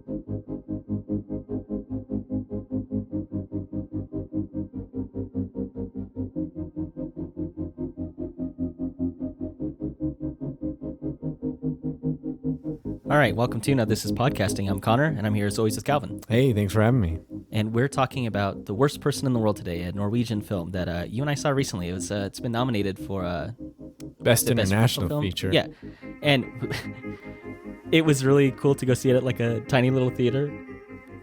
All right, welcome to Now This Is Podcasting. I'm Connor, and I'm here as always with Calvin. Hey, thanks for having me. And we're talking about The Worst Person in the World today, a Norwegian film that you and I saw recently. It's been nominated for Best International film Feature. Yeah, and it was really cool to go see it at like a tiny little theater.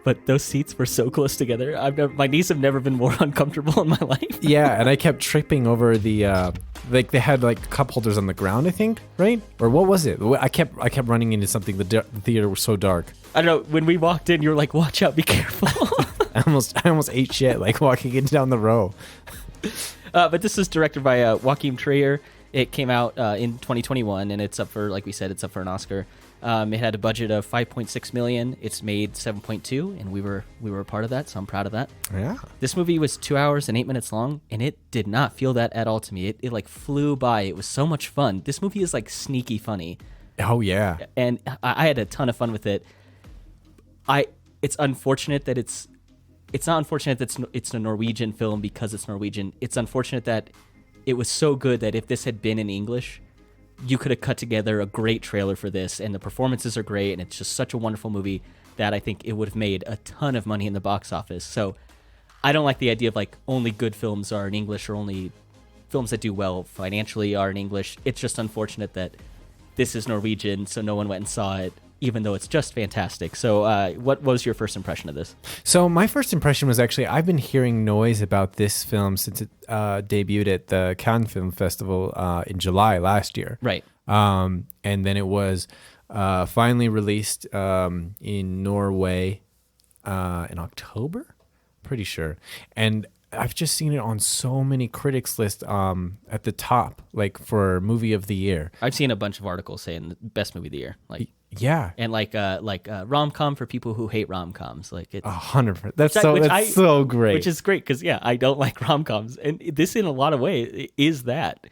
But those seats were so close together. My knees have never been more uncomfortable in my life. Yeah, and I kept tripping over the like they had like cup holders on the ground, I think, right? Or what was it? I kept running into something. The theater was so dark. I don't know. When we walked in, you were like, "Watch out, be careful." I almost ate shit like walking in down the row. But this is directed by Joachim Trier. It came out in 2021, and it's up for, like we said, it's up for an Oscar. It had a budget of $5.6 million. It's made $7.2, and we were a part of that, so I'm proud of that. Yeah. This movie was 2 hours and 8 minutes long, and it did not feel that at all to me. It like flew by. It was so much fun. This movie is like sneaky funny. Oh yeah. And I had a ton of fun with it. It's unfortunate that it's not unfortunate that it's a Norwegian film because it's Norwegian. It's unfortunate that it was so good that if this had been in English, you could have cut together a great trailer for this, and the performances are great, and it's just such a wonderful movie that I think it would have made a ton of money in the box office. So I don't like the idea of like only good films are in English or only films that do well financially are in English. It's just unfortunate that this is Norwegian, so no one went and saw it, even though it's just fantastic. So what was your first impression of this? So my first impression was actually, I've been hearing noise about this film since it debuted at the Cannes Film Festival in July last year. Right. And then it was finally released in Norway in October, pretty sure. And I've just seen it on so many critics lists at the top, like for movie of the year. I've seen a bunch of articles saying the best movie of the year. Like, yeah, and like rom-com for people who hate rom-coms. Like it's 100%. That's so great. Which is great because I don't like rom-coms, and this in a lot of ways is that.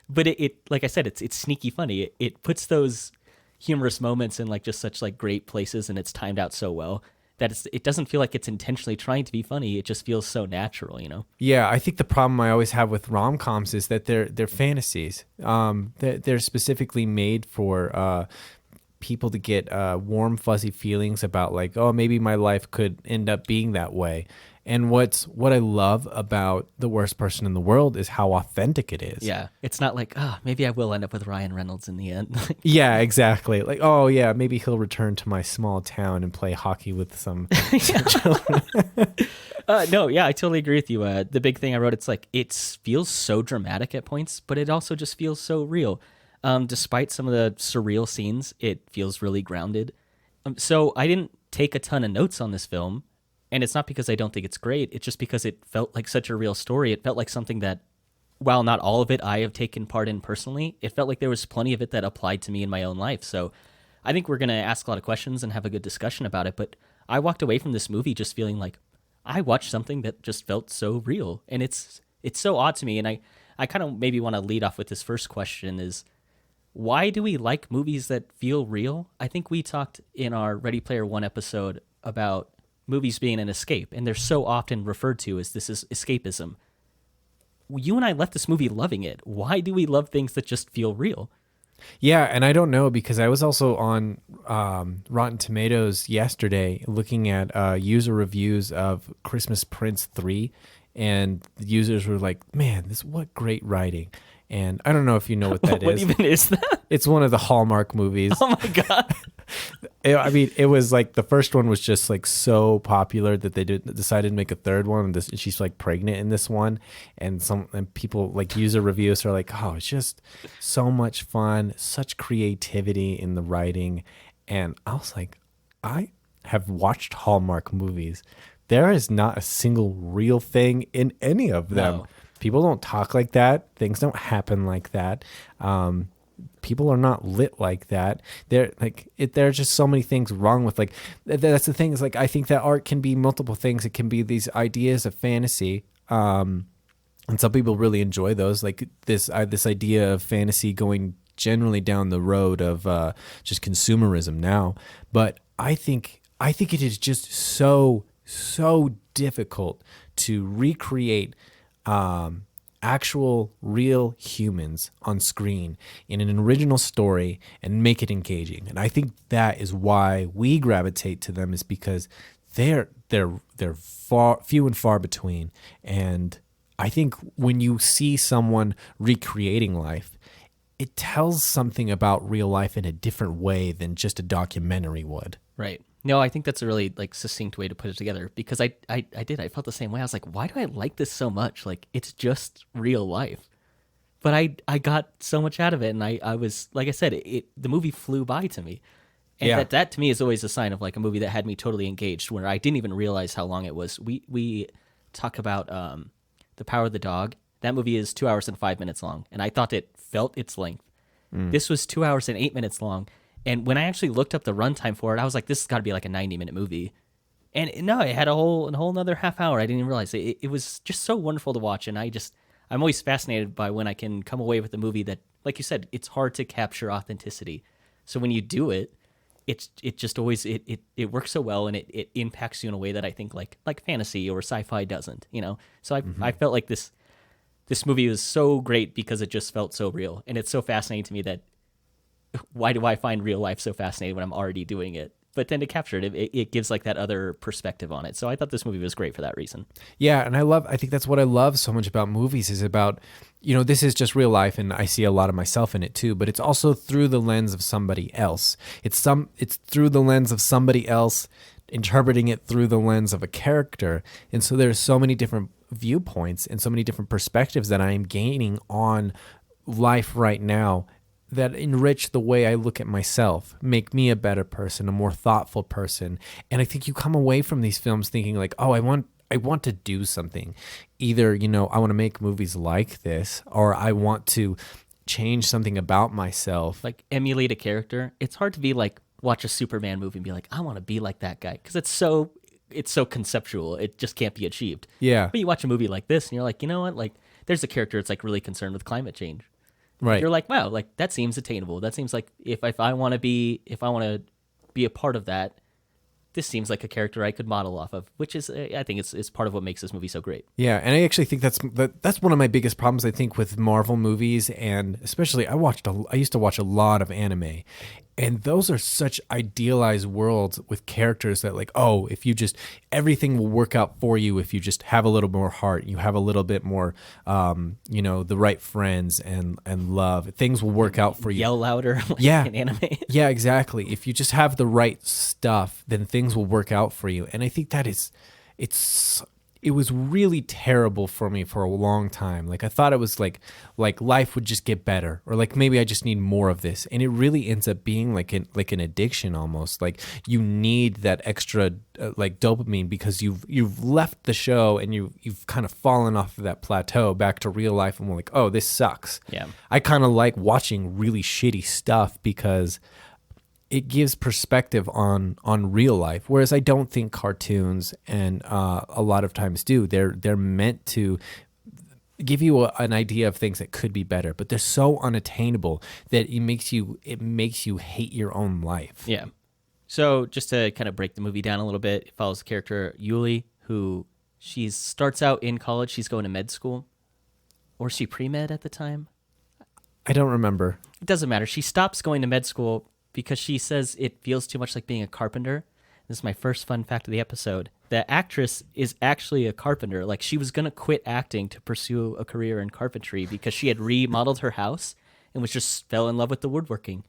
But it like I said, it's sneaky funny. It puts those humorous moments in like just such like great places, and it's timed out so well that it doesn't feel like it's intentionally trying to be funny. It just feels so natural, you know? Yeah, I think the problem I always have with rom-coms is that they're fantasies. They're specifically made for people to get warm, fuzzy feelings about like, oh, maybe my life could end up being that way. And what I love about The Worst Person in the World is how authentic it is. Yeah, it's not like, maybe I will end up with Ryan Reynolds in the end. Yeah, exactly. Like, oh yeah, maybe he'll return to my small town and play hockey with some children. No, yeah, I totally agree with you. The big thing I wrote, it's like, it feels so dramatic at points, but it also just feels so real. Despite some of the surreal scenes, it feels really grounded. So I didn't take a ton of notes on this film. And it's not because I don't think it's great. It's just because it felt like such a real story. It felt like something that, while not all of it I have taken part in personally, it felt like there was plenty of it that applied to me in my own life. So I think we're going to ask a lot of questions and have a good discussion about it. But I walked away from this movie just feeling like I watched something that just felt so real. And it's so odd to me. And I kind of maybe want to lead off with this first question is, why do we like movies that feel real? I think we talked in our Ready Player One episode about movies being an escape, and they're so often referred to as this is escapism. You and I left this movie loving it. Why do we love things that just feel real? Yeah, and I don't know, because I was also on Rotten Tomatoes yesterday looking at user reviews of Christmas Prince 3, and the users were like, man, what great writing. And I don't know if you know what that is. What even is that? It's one of the Hallmark movies. Oh my God. I mean, it was like the first one was just like so popular that they decided to make a third one. And she's like pregnant in this one. And people like user reviews are like, oh, it's just so much fun, such creativity in the writing. And I was like, I have watched Hallmark movies. There is not a single real thing in any of them. No. People don't talk like that. Things don't happen like that. People are not lit like that. There are just so many things wrong with like. That's the thing is like I think that art can be multiple things. It can be these ideas of fantasy, and some people really enjoy those. Like this idea of fantasy going generally down the road of just consumerism now. But I think I think it is just so difficult to recreate actual real humans on screen in an original story and make it engaging. And I think that is why we gravitate to them, is because they're far few and far between. And I think when you see someone recreating life, it tells something about real life in a different way than just a documentary would. Right. No, I think that's a really like succinct way to put it together, because I felt the same way. I was like, why do I like this so much? Like, it's just real life. But I got so much out of it, and I was, like I said, the movie flew by to me. And Yeah. that to me is always a sign of like a movie that had me totally engaged, where I didn't even realize how long it was. We talk about The Power of the Dog. That movie is 2 hours and 5 minutes long, and I thought it felt its length. This was 2 hours and 8 minutes long. And when I actually looked up the runtime for it, I was like, this has got to be like a 90-minute movie. And no, it had a whole another half hour. I didn't even realize it. It was just so wonderful to watch. And I'm always fascinated by when I can come away with a movie that, like you said, it's hard to capture authenticity. So when you do it, it just always, it works so well, and it impacts you in a way that I think like fantasy or sci-fi doesn't, you know? So I felt like this movie was so great because it just felt so real. And it's so fascinating to me that, why do I find real life so fascinating when I'm already doing it? But then to capture it gives like that other perspective on it. So I thought this movie was great for that reason. Yeah, and I think that's what I love so much about movies, is about, this is just real life, and I see a lot of myself in it too, but it's also through the lens of somebody else. It's through the lens of somebody else interpreting it through the lens of a character. And so there's so many different viewpoints and so many different perspectives that I am gaining on life right now that enrich the way I look at myself, make me a better person, a more thoughtful person. And I think you come away from these films thinking like, oh, I want to do something. Either, I want to make movies like this, or I want to change something about myself. Like emulate a character. It's hard to be like, watch a Superman movie and be like, I want to be like that guy. Because it's so conceptual. It just can't be achieved. Yeah. But you watch a movie like this and you're like, you know what? Like, there's a character that's like really concerned with climate change. Right. You're like, wow, like that seems attainable. That seems like if I want to be a part of that, this seems like a character I could model off of, which is, I think it's part of what makes this movie so great. Yeah, and I actually think that's one of my biggest problems, I think, with Marvel movies, and especially I used to watch a lot of anime, and those are such idealized worlds with characters that like, oh, if you just, everything will work out for you if you just have a little more heart, you have a little bit more, the right friends and love, things will work out for you. Yell louder, like yeah, in anime. Yeah, exactly. If you just have the right stuff, then things will work out for you. And I think it was really terrible for me for a long time. Like I thought it was like life would just get better, or like maybe I just need more of this. And it really ends up being like an addiction almost. Like you need that extra like dopamine, because you've left the show and you've kind of fallen off of that plateau back to real life, and we're like, oh, this sucks. Yeah. I kind of like watching really shitty stuff because it gives perspective on real life, whereas I don't think cartoons and a lot of times do. They're meant to give you an idea of things that could be better, but they're so unattainable that it makes you hate your own life. Yeah. So just to kind of break the movie down a little bit, it follows the character Yuli, who she starts out in college. She's going to med school, or is she pre-med at the time? I don't remember. It doesn't matter. She stops going to med school because she says it feels too much like being a carpenter. This is my first fun fact of the episode. The actress is actually a carpenter. Like, she was going to quit acting to pursue a career in carpentry because she had remodeled her house and fell in love with the woodworking.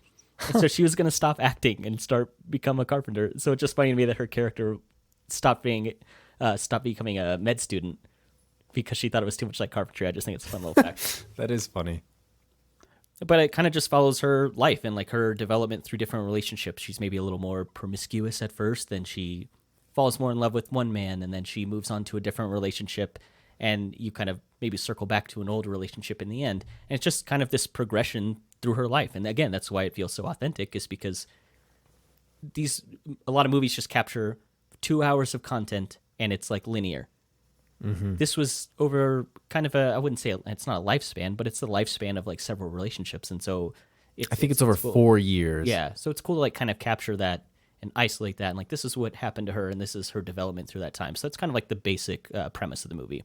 And so she was going to stop acting and become a carpenter. So it's just funny to me that her character stopped becoming a med student because she thought it was too much like carpentry. I just think it's a fun little fact. That is funny. But it kind of just follows her life and like her development through different relationships. She's maybe a little more promiscuous at first, then she falls more in love with one man, and then she moves on to a different relationship, and you kind of maybe circle back to an older relationship in the end. And it's just kind of this progression through her life. And again, that's why it feels so authentic, is because a lot of movies just capture 2 hours of content and it's like linear. Mm-hmm. This was over kind of I wouldn't say it's not a lifespan, but it's the lifespan of like several relationships. And so I think it's over cool. 4 years. Yeah. So it's cool to like kind of capture that and isolate that, and like this is what happened to her, and this is her development through that time. So that's kind of like the basic premise of the movie.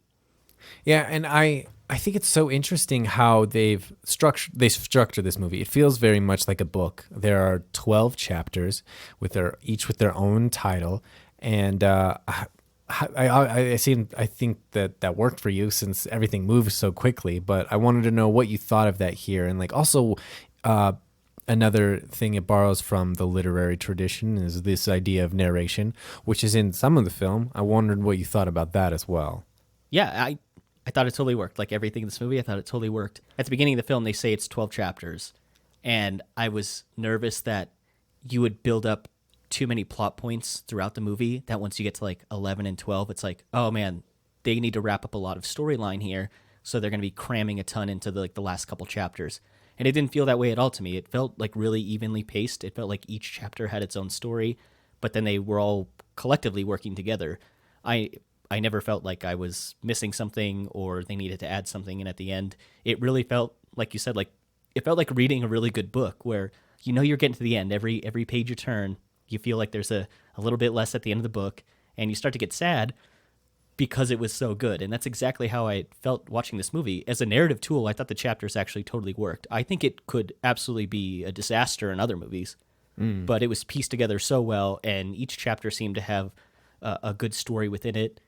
Yeah, and I think it's so interesting how they structured this movie. It feels very much like a book. There are 12 chapters each with their own title, and I think that worked for you since everything moves so quickly. But I wanted to know what you thought of that here, and like also another thing it borrows from the literary tradition is this idea of narration, which is in some of the film. I wondered what you thought about that as well. Yeah, I thought it totally worked. Like everything in this movie, I thought it totally worked. At the beginning of the film, they say it's 12 chapters, and I was nervous that you would build up too many plot points throughout the movie, that once you get to like 11 and 12, it's like, oh man, they need to wrap up a lot of storyline here, so they're going to be cramming a ton into the last couple chapters. And it didn't feel that way at all to me. It felt like really evenly paced. It felt like each chapter had its own story, but then they were all collectively working together. I never felt like I was missing something or they needed to add something in at the end. It really felt, like you said, like it felt like reading a really good book where you know you're getting to the end. Every page you turn, you feel like there's a little bit less at the end of the book, and you start to get sad because it was so good. And that's exactly how I felt watching this movie. As a narrative tool, I thought the chapters actually totally worked. I think it could absolutely be a disaster in other movies, but it was pieced together so well, and each chapter seemed to have a good story within it,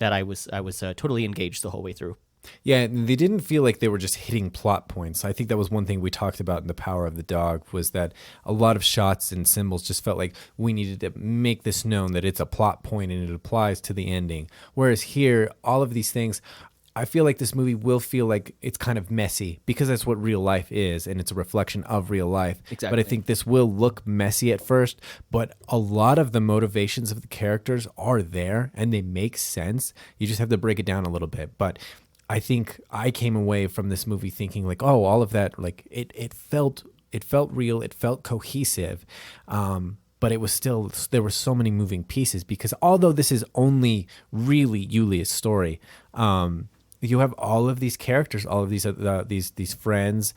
that I was totally engaged the whole way through. Yeah, they didn't feel like they were just hitting plot points. I think that was one thing we talked about in The Power of the Dog, was that a lot of shots and symbols just felt like we needed to make this known that it's a plot point and it applies to the ending. Whereas here, all of these things, I feel like this movie will feel like it's kind of messy because that's what real life is, and it's a reflection of real life. Exactly. But I think this will look messy at first, but a lot of the motivations of the characters are there and they make sense. You just have to break it down a little bit. But I think I came away from this movie thinking like, oh, all of that, like it felt real, it felt cohesive. But it was still, there were so many moving pieces because although this is only really Julia's story, you have all of these characters, all of these friends,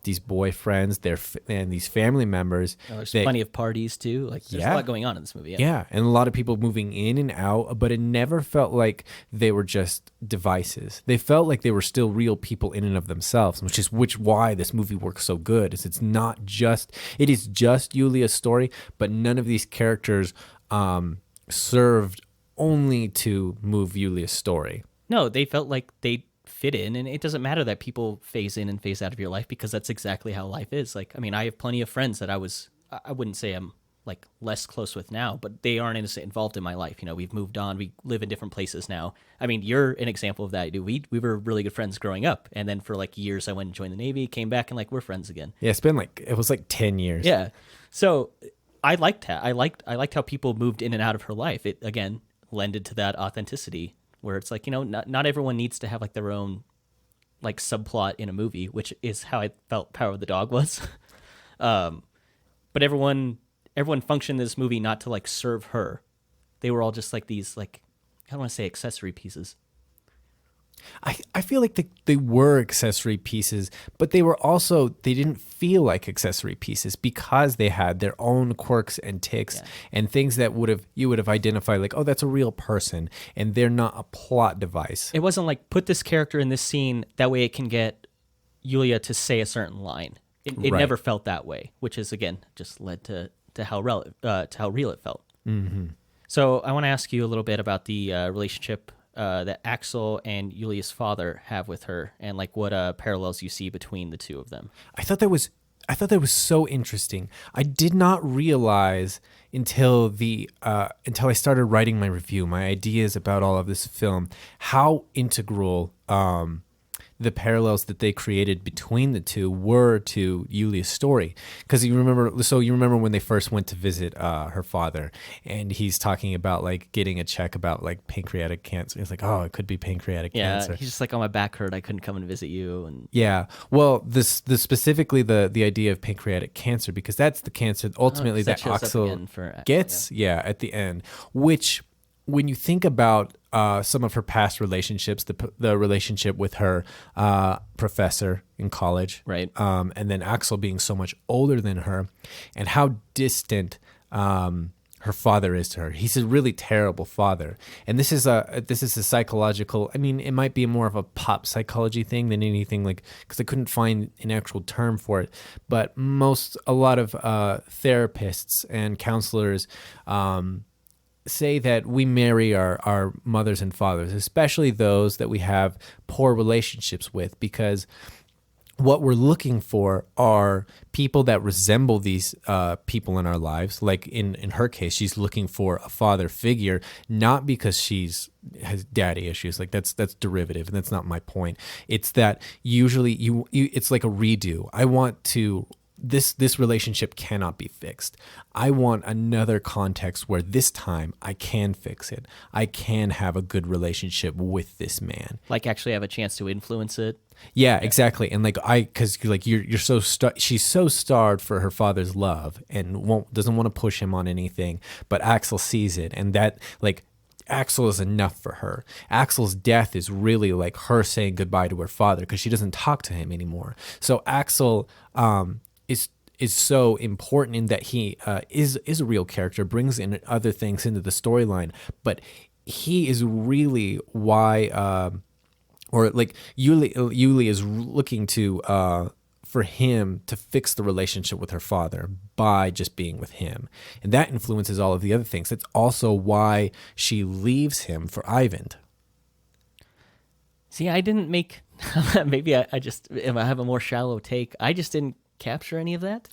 these boyfriends, and these family members. Oh, there's plenty of parties too. Like there's a lot going on in this movie. Yeah, and a lot of people moving in and out, but it never felt like they were just devices. They felt like they were still real people in and of themselves, which is why this movie works so good. It is just Julia's story, but none of these characters served only to move Julia's story. No, they felt like they fit in, and it doesn't matter that people phase in and phase out of your life because that's exactly how life is. Like, I mean, I have plenty of friends that I wouldn't say I'm like less close with now, but they aren't involved in my life. You know, we've moved on, we live in different places now. I mean, you're an example of that. We were really good friends growing up, and then for like years I went and joined the Navy, came back, and like we're friends again. Yeah, it was like 10 years. Yeah. So I liked that. I liked how people moved in and out of her life. It again lended to that authenticity, where it's like, you know, not everyone needs to have like their own like subplot in a movie, which is how I felt Power of the Dog was. But everyone functioned in this movie not to like serve her. They were all just like these, like, I don't want to say accessory pieces. I feel like they were accessory pieces, but they didn't feel like accessory pieces because they had their own quirks and tics and things that you would have identified like, oh, that's a real person, and they're not a plot device. It wasn't like put this character in this scene, that way it can get Julia to say a certain line. It Right. never felt that way, which is again just led to how real it felt. Mm-hmm. So I want to ask you a little bit about the relationship that Axel and Julia's father have with her, and like what parallels you see between the two of them. I thought that was so interesting. I did not realize until I started writing my review, my ideas about all of this film, how integral the parallels that they created between the two were to Julia's story. Because you remember when they first went to visit her father, and he's talking about like getting a check about like pancreatic cancer. He's like, oh, it could be pancreatic cancer. He's just like, oh, my back hurt, I couldn't come and visit you. And yeah, well, this specifically the idea of pancreatic cancer, because that's the cancer ultimately that Axel gets. Yeah, at the end, which when you think about some of her past relationships, the relationship with her professor in college, right, and then Axel being so much older than her, and how distant her father is to her. He's a really terrible father. And this is a psychological, I mean, it might be more of a pop psychology thing than anything, like, because I couldn't find an actual term for it. But a lot of therapists and counselors say that we marry our mothers and fathers, especially those that we have poor relationships with, because what we're looking for are people that resemble these people in our lives. Like in her case, she's looking for a father figure, not because has daddy issues. Like that's derivative, and that's not my point. It's that usually it's like a redo. I want to. This relationship cannot be fixed. I want another context where this time I can fix it. I can have a good relationship with this man. Like actually have a chance to influence it. Yeah, exactly. And because like you're so she's so starved for her father's love and doesn't want to push him on anything. But Axel sees it, and that like Axel is enough for her. Axel's death is really like her saying goodbye to her father because she doesn't talk to him anymore. So Axel is so important in that he is a real character, brings in other things into the storyline, but he is really why, or like Yuli is looking to for him to fix the relationship with her father by just being with him, and that influences all of the other things. That's also why she leaves him for Eyvind. See, I didn't make. Maybe I have a more shallow take. I just didn't capture any of that.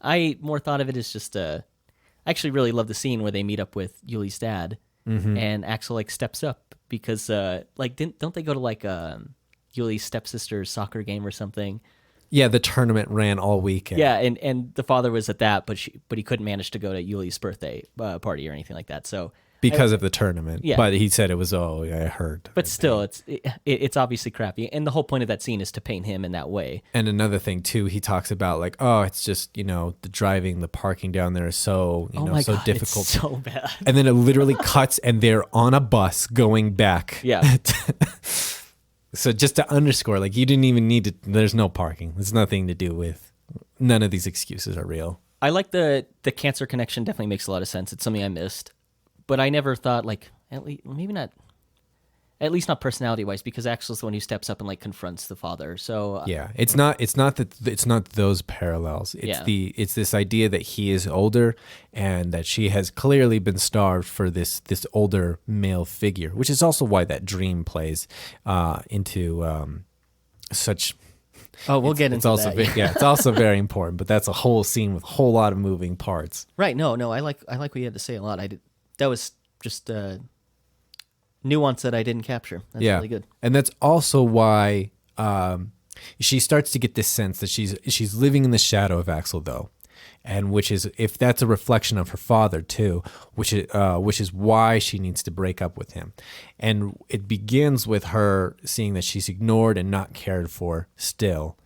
I more thought of it as just I actually really love the scene where they meet up with Yuli's dad, and Axel like steps up because like don't they go to like Yuli's stepsister's soccer game or something? Yeah, the tournament ran all weekend. Yeah, and the father was at that, but he couldn't manage to go to Yuli's birthday party or anything like that. So because of the tournament. Yeah. But he said it was, I heard. But still, it's obviously crappy. And the whole point of that scene is to paint him in that way. And another thing, too, he talks about, like, it's just, the driving, the parking down there is so, so God, difficult. It's so bad. And then it literally cuts, and they're on a bus going back. Yeah. So just to underscore, like, you didn't even need to, there's no parking. There's nothing to do with, none of these excuses are real. I like the cancer connection, definitely makes a lot of sense. It's something I missed. But I never thought, like, at least not personality-wise, because Axel's the one who steps up and like confronts the father. So yeah, it's not those parallels. It's this idea that he is older and that she has clearly been starved for this older male figure, which is also why that dream plays into such. Oh, we'll get into also that. Yeah, it's also very important. But that's a whole scene with a whole lot of moving parts. Right? No, I like what you had to say a lot. That was just nuance that I didn't capture. That's really good. And that's also why she starts to get this sense that she's living in the shadow of Axel, though, and which is, if that's a reflection of her father too, which is why she needs to break up with him. And it begins with her seeing that she's ignored and not cared for still.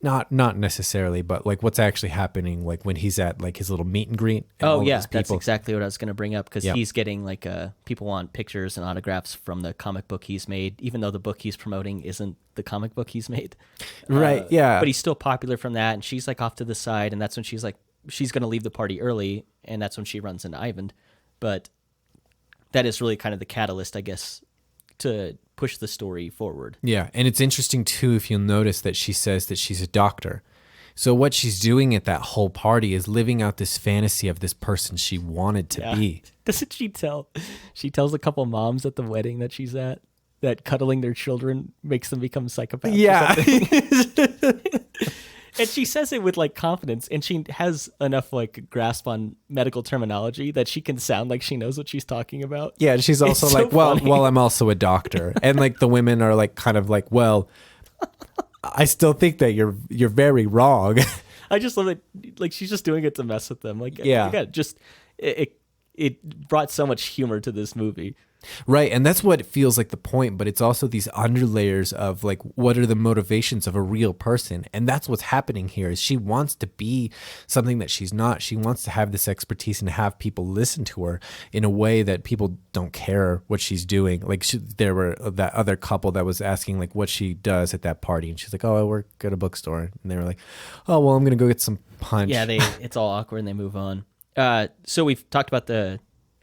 Not necessarily, but like what's actually happening, like when he's at like his little meet and greet. And oh yeah, that's exactly what I was going to bring up, because he's getting like people want pictures and autographs from the comic book he's made, even though the book he's promoting isn't the comic book he's made. Right. Yeah. But he's still popular from that, and she's like off to the side, and that's when she's going to leave the party early, and that's when she runs into Eyvind. But that is really kind of the catalyst, I guess, to push the story forward. Yeah, and it's interesting too if you'll notice that she says that she's a doctor. So what she's doing at that whole party is living out this fantasy of this person she wanted to be. Doesn't she tell? She tells a couple moms at the wedding that she's at that cuddling their children makes them become psychopaths. Yeah. And she says it with like confidence, and she has enough like grasp on medical terminology that she can sound like she knows what she's talking about. Yeah, and she's also like, well, I'm also a doctor. And like the women are like kind of like, well, I still think that you're very wrong. I just love it. Like she's just doing it to mess with them. Like, yeah, just it it brought so much humor to this movie. Right, and that's what feels like the point, but it's also these underlayers of like what are the motivations of a real person, and that's what's happening here. Is she wants to be something that she's not. She wants to have this expertise and have people listen to her in a way that people don't care what she's doing. Like there were that other couple that was asking like what she does at that party, and she's like, "Oh, I work at a bookstore," and they were like, "Oh, well, I'm gonna go get some punch." Yeah, it's all awkward and they move on. So we've talked about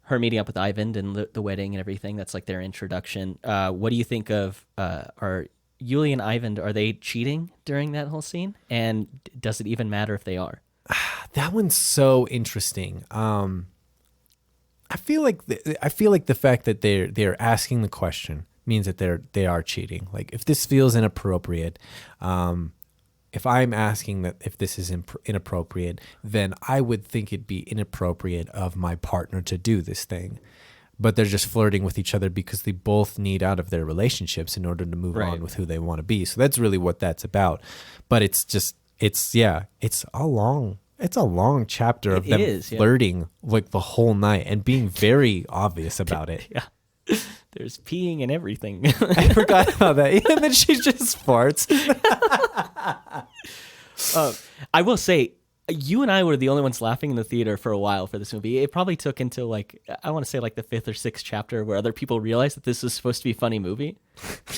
her meeting up with Ivan and the wedding and everything. That's like their introduction. What do you think of are Yuli and Ivan? Are they cheating during that whole scene? And does it even matter if they are? That one's so interesting. I feel like the fact that they're asking the question means that they are cheating. Like if this feels inappropriate, if I'm asking that if this is inappropriate, then I would think it'd be inappropriate of my partner to do this thing. But they're just flirting with each other because they both need out of their relationships in order to move on with who they want to be. So that's really what that's about. But it's a long chapter of them flirting like the whole night and being very obvious about it. Yeah. There's peeing and everything. I forgot about that. And then she just farts. I will say, you and I were the only ones laughing in the theater for a while for this movie. It probably took until like, I want to say like the 5th or 6th chapter where other people realized that this was supposed to be a funny movie.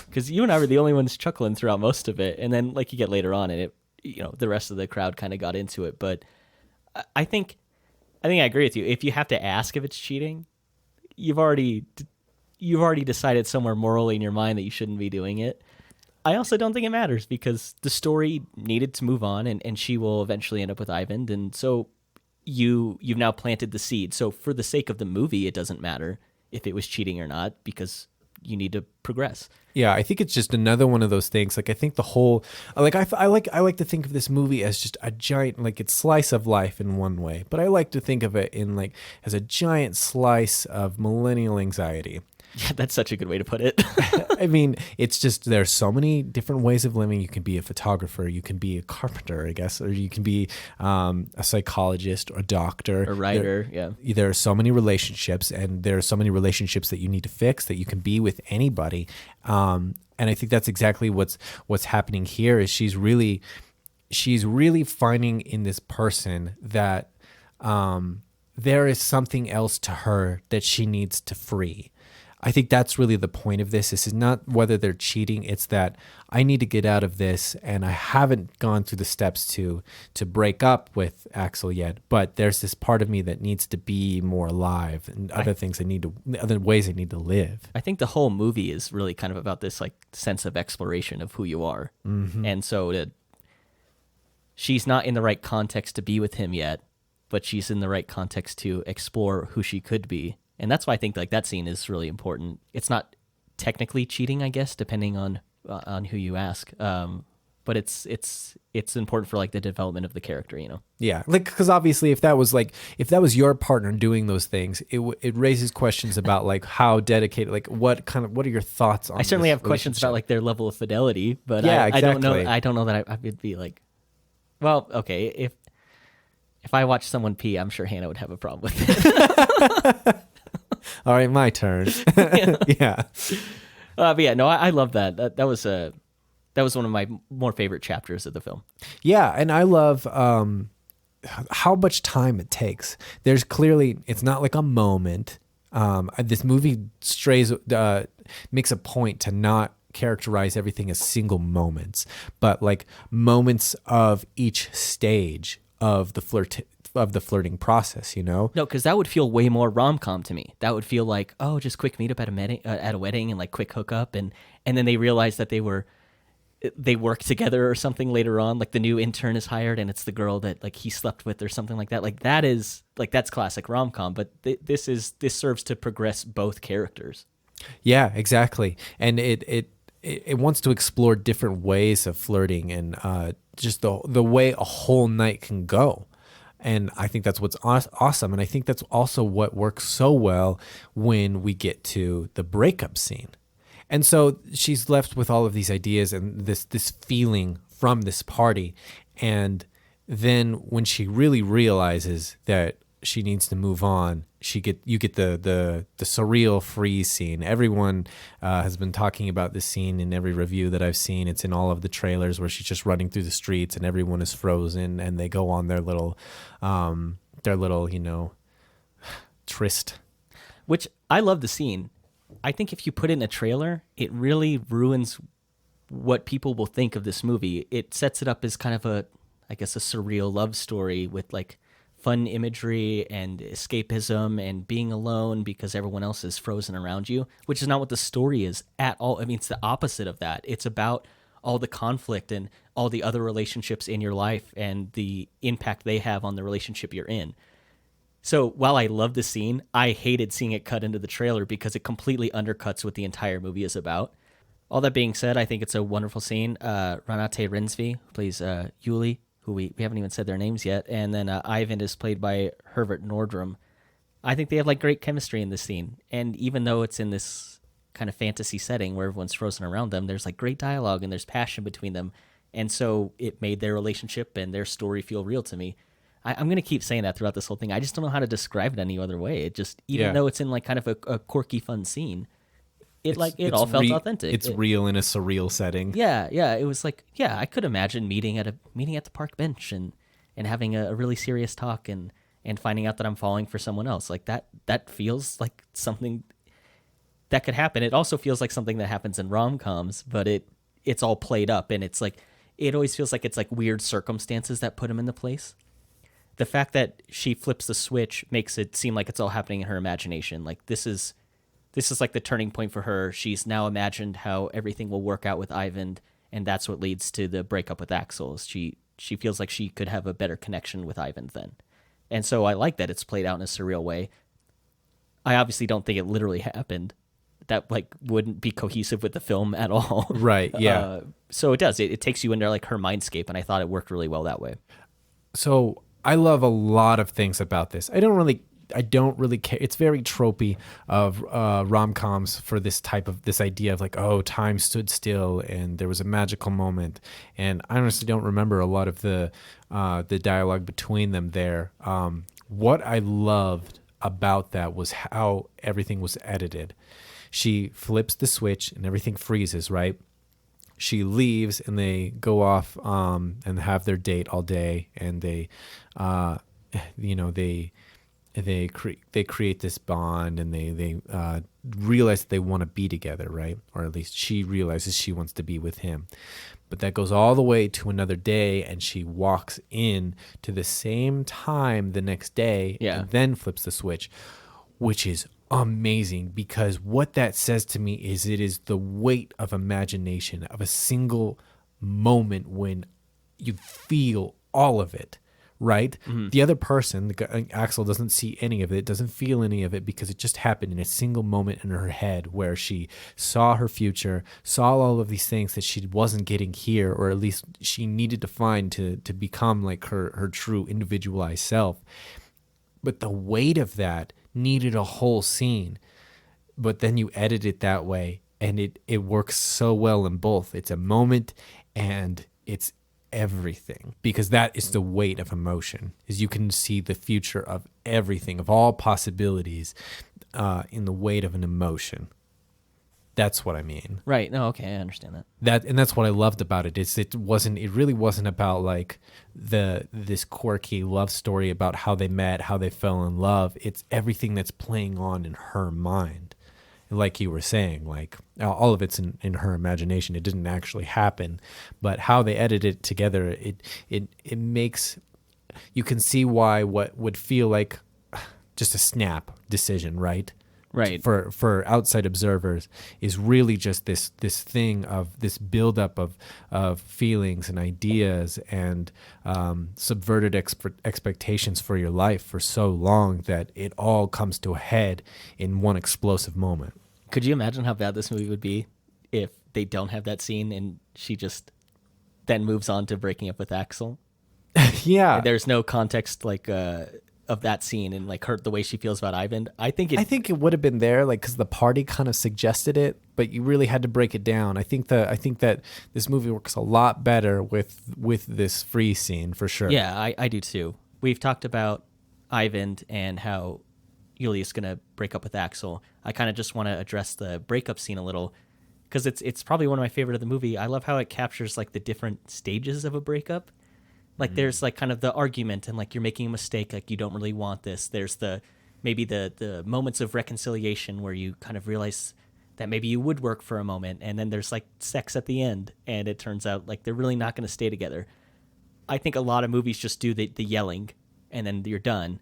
Because you and I were the only ones chuckling throughout most of it. And then like you get later on and the rest of the crowd kind of got into it. But I think I agree with you. If you have to ask if it's cheating, you've already decided somewhere morally in your mind that you shouldn't be doing it. I also don't think it matters because the story needed to move on and she will eventually end up with Ivan. And so you've now planted the seed. So for the sake of the movie, it doesn't matter if it was cheating or not because you need to progress. Yeah, I think it's just another one of those things. Like I think the whole, like I like to think of this movie as just a giant, like it's slice of life in one way, but I like to think of it in like as a giant slice of millennial anxiety. Yeah, that's such a good way to put it. I mean, it's just there's so many different ways of living. You can be a photographer, you can be a carpenter, I guess, or you can be a psychologist or a doctor. A writer, There are so many relationships, and there are so many relationships that you need to fix that you can be with anybody. And I think that's exactly what's happening here is she's really finding in this person that there is something else to her that she needs to free. I think that's really the point of this. This is not whether they're cheating. It's that I need to get out of this, and I haven't gone through the steps to break up with Axel yet. But there's this part of me that needs to be more alive, and other ways I need to live. I think the whole movie is really kind of about this like sense of exploration of who you are, and so she's not in the right context to be with him yet, but she's in the right context to explore who she could be. And that's why I think like that scene is really important. It's not technically cheating, I guess, depending on who you ask. But it's important for like the development of the character, you know? Yeah. Like, cause obviously if that was your partner doing those things, it raises questions about like how dedicated, like what are your thoughts on I certainly have questions about like their level of fidelity, but yeah, exactly. I don't know that I would be like, well, okay. If I watch someone pee, I'm sure Hannah would have a problem with it. All right, my turn. Yeah. But yeah, no, I love that. That was one of my more favorite chapters of the film. Yeah, and I love how much time it takes. There's clearly, it's not like a moment. This movie makes a point to not characterize everything as single moments, but like moments of each stage of the flirting process, you know? No, because that would feel way more rom-com to me. That would feel like, oh, just quick meet up at a wedding and like quick hookup, and then they realize that they work together or something later on. Like the new intern is hired, and it's the girl that like he slept with or something like that. Like that is like that's classic rom-com. But this serves to progress both characters. Yeah, exactly, and it wants to explore different ways of flirting and just the way a whole night can go. And I think that's what's awesome. And I think that's also what works so well when we get to the breakup scene. And so she's left with all of these ideas and this feeling from this party. And then when she really realizes that she needs to move on. You get the surreal freeze scene. Everyone has been talking about this scene in every review that I've seen. It's in all of the trailers where she's just running through the streets and everyone is frozen and they go on their little tryst. Which I love the scene. I think if you put it in a trailer, it really ruins what people will think of this movie. It sets it up as kind of a surreal love story with like fun imagery and escapism and being alone because everyone else is frozen around you, which is not what the story is at all. I mean, it's the opposite of that. It's about all the conflict and all the other relationships in your life and the impact they have on the relationship you're in. So while I love the scene, I hated seeing it cut into the trailer because it completely undercuts what the entire movie is about. All that being said, I think it's a wonderful scene. Renate Reinsve, who plays Yuli, who we haven't even said their names yet, and then Ivan is played by Herbert Nordrum. I think they have like great chemistry in this scene, and even though it's in this kind of fantasy setting where everyone's frozen around them, there's like great dialogue and there's passion between them, and so it made their relationship and their story feel real to me. I'm going to keep saying that throughout this whole thing. I just don't know how to describe it any other way. It just, even though it's in like kind of a quirky, fun scene, it all felt authentic. It's real in a surreal setting. Yeah. It was like, I could imagine meeting at the park bench and having a really serious talk and finding out that I'm falling for someone else. Like that feels like something that could happen. It also feels like something that happens in rom-coms, but it's all played up, and it's like, it always feels like it's like weird circumstances that put him into place. The fact that she flips the switch makes it seem like it's all happening in her imagination. Like this is like the turning point for her. She's now imagined how everything will work out with Ivan, and that's what leads to the breakup with Axel. She feels like she could have a better connection with Ivan then. And so I like that it's played out in a surreal way. I obviously don't think it literally happened. That like wouldn't be cohesive with the film at all. Right, yeah. So it does. It takes you into like her mindscape, and I thought it worked really well that way. So I love a lot of things about this. I don't really care. It's very tropey of rom-coms for this idea of like, oh, time stood still and there was a magical moment. And I honestly don't remember a lot of the dialogue between them there. What I loved about that was how everything was edited. She flips the switch and everything freezes, right? She leaves and they go off and have their date all day, and they create this bond, and they realize that they want to be together, right? Or at least she realizes she wants to be with him. But that goes all the way to another day, and she walks in to the same time the next day, and then flips the switch, which is amazing, because what that says to me is it is the weight of imagination of a single moment when you feel all of it, right? Mm-hmm. The other person, Axel, doesn't see any of it, doesn't feel any of it, because it just happened in a single moment in her head where she saw her future, saw all of these things that she wasn't getting here, or at least she needed to find to become like her true individualized self. But the weight of that needed a whole scene, but then you edit it that way, and it works so well in both. It's a moment and it's everything, because that is the weight of emotion, is you can see the future of everything, of all possibilities, in the weight of an emotion. That's what I mean. Right. No, okay, I understand that. And that's what I loved about it. It really wasn't about like this quirky love story about how they met, how they fell in love. It's everything that's playing on in her mind. Like you were saying, like all of it's in her imagination. It didn't actually happen, but how they edited it together, it makes, you can see why what would feel like just a snap decision, right? Right. For outside observers is really just this thing of this buildup of feelings and ideas and subverted expectations for your life for so long that it all comes to a head in one explosive moment. Could you imagine how bad this movie would be if they don't have that scene and she just then moves on to breaking up with Axel? Yeah. And there's no context like of that scene and like the way she feels about Ivan. I think it would have been there, like, because the party kind of suggested it, but you really had to break it down. I think that this movie works a lot better with this free scene for sure. Yeah, I do too. We've talked about Ivan and how Yulia's gonna break up with Axel, I kind of just want to address the breakup scene a little because it's probably one of my favorite of the movie. I love how it captures like the different stages of a breakup. Like there's like kind of the argument and like you're making a mistake, like you don't really want this. There's the maybe the moments of reconciliation where you kind of realize that maybe you would work for a moment, and then there's like sex at the end, and it turns out like they're really not going to stay together. I think a lot of movies just do the yelling, and then you're done,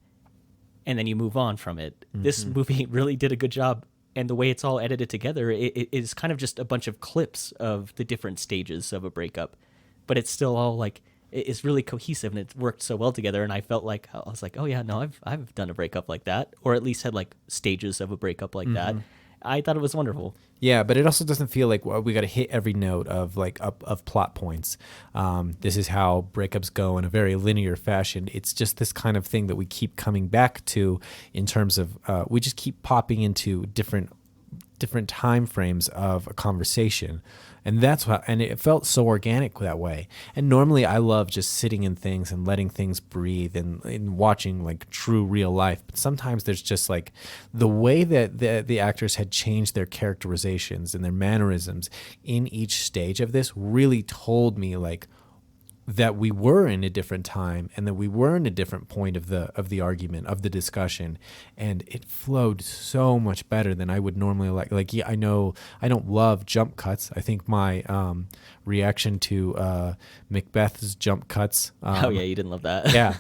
and then you move on from it. This movie really did a good job, and the way it's all edited together, it is kind of just a bunch of clips of the different stages of a breakup, but it's still all like it's really cohesive, and it worked so well together. And I felt like I was like, oh yeah, no, I've done a breakup like that, or at least had like stages of a breakup like that. I thought it was wonderful. Yeah, but it also doesn't feel like we got to hit every note of like of plot points. This is how breakups go in a very linear fashion. It's just this kind of thing that we keep coming back to in terms of we just keep popping into different time frames of a conversation. And that's why, and it felt so organic that way. And normally I love just sitting in things and letting things breathe and watching like true real life. But sometimes there's just like the way that the actors had changed their characterizations and their mannerisms in each stage of this really told me like that we were in a different time and that we were in a different point of the argument, of the discussion, and it flowed so much better than I would normally like. Like, yeah, I know I don't love jump cuts. I think my reaction to Macbeth's jump cuts. Oh yeah, you didn't love that. Yeah,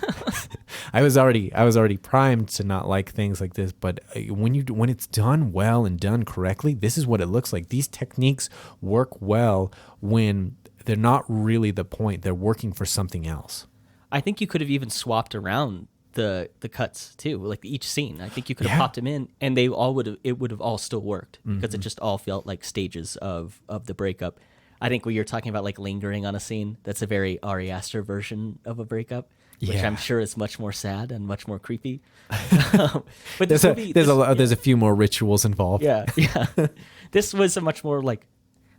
I was already primed to not like things like this. But when it's done well and done correctly, this is what it looks like. These techniques work well when they're not really the point. They're working for something else. I think you could have even swapped around the cuts too, like each scene. I think you could have popped them in, and it would have all still worked because it just all felt like stages of the breakup. I think when you're talking about like lingering on a scene, that's a very Ari Aster version of a breakup, which I'm sure is much more sad and much more creepy. But there's a few more rituals involved. Yeah. This was a much more like.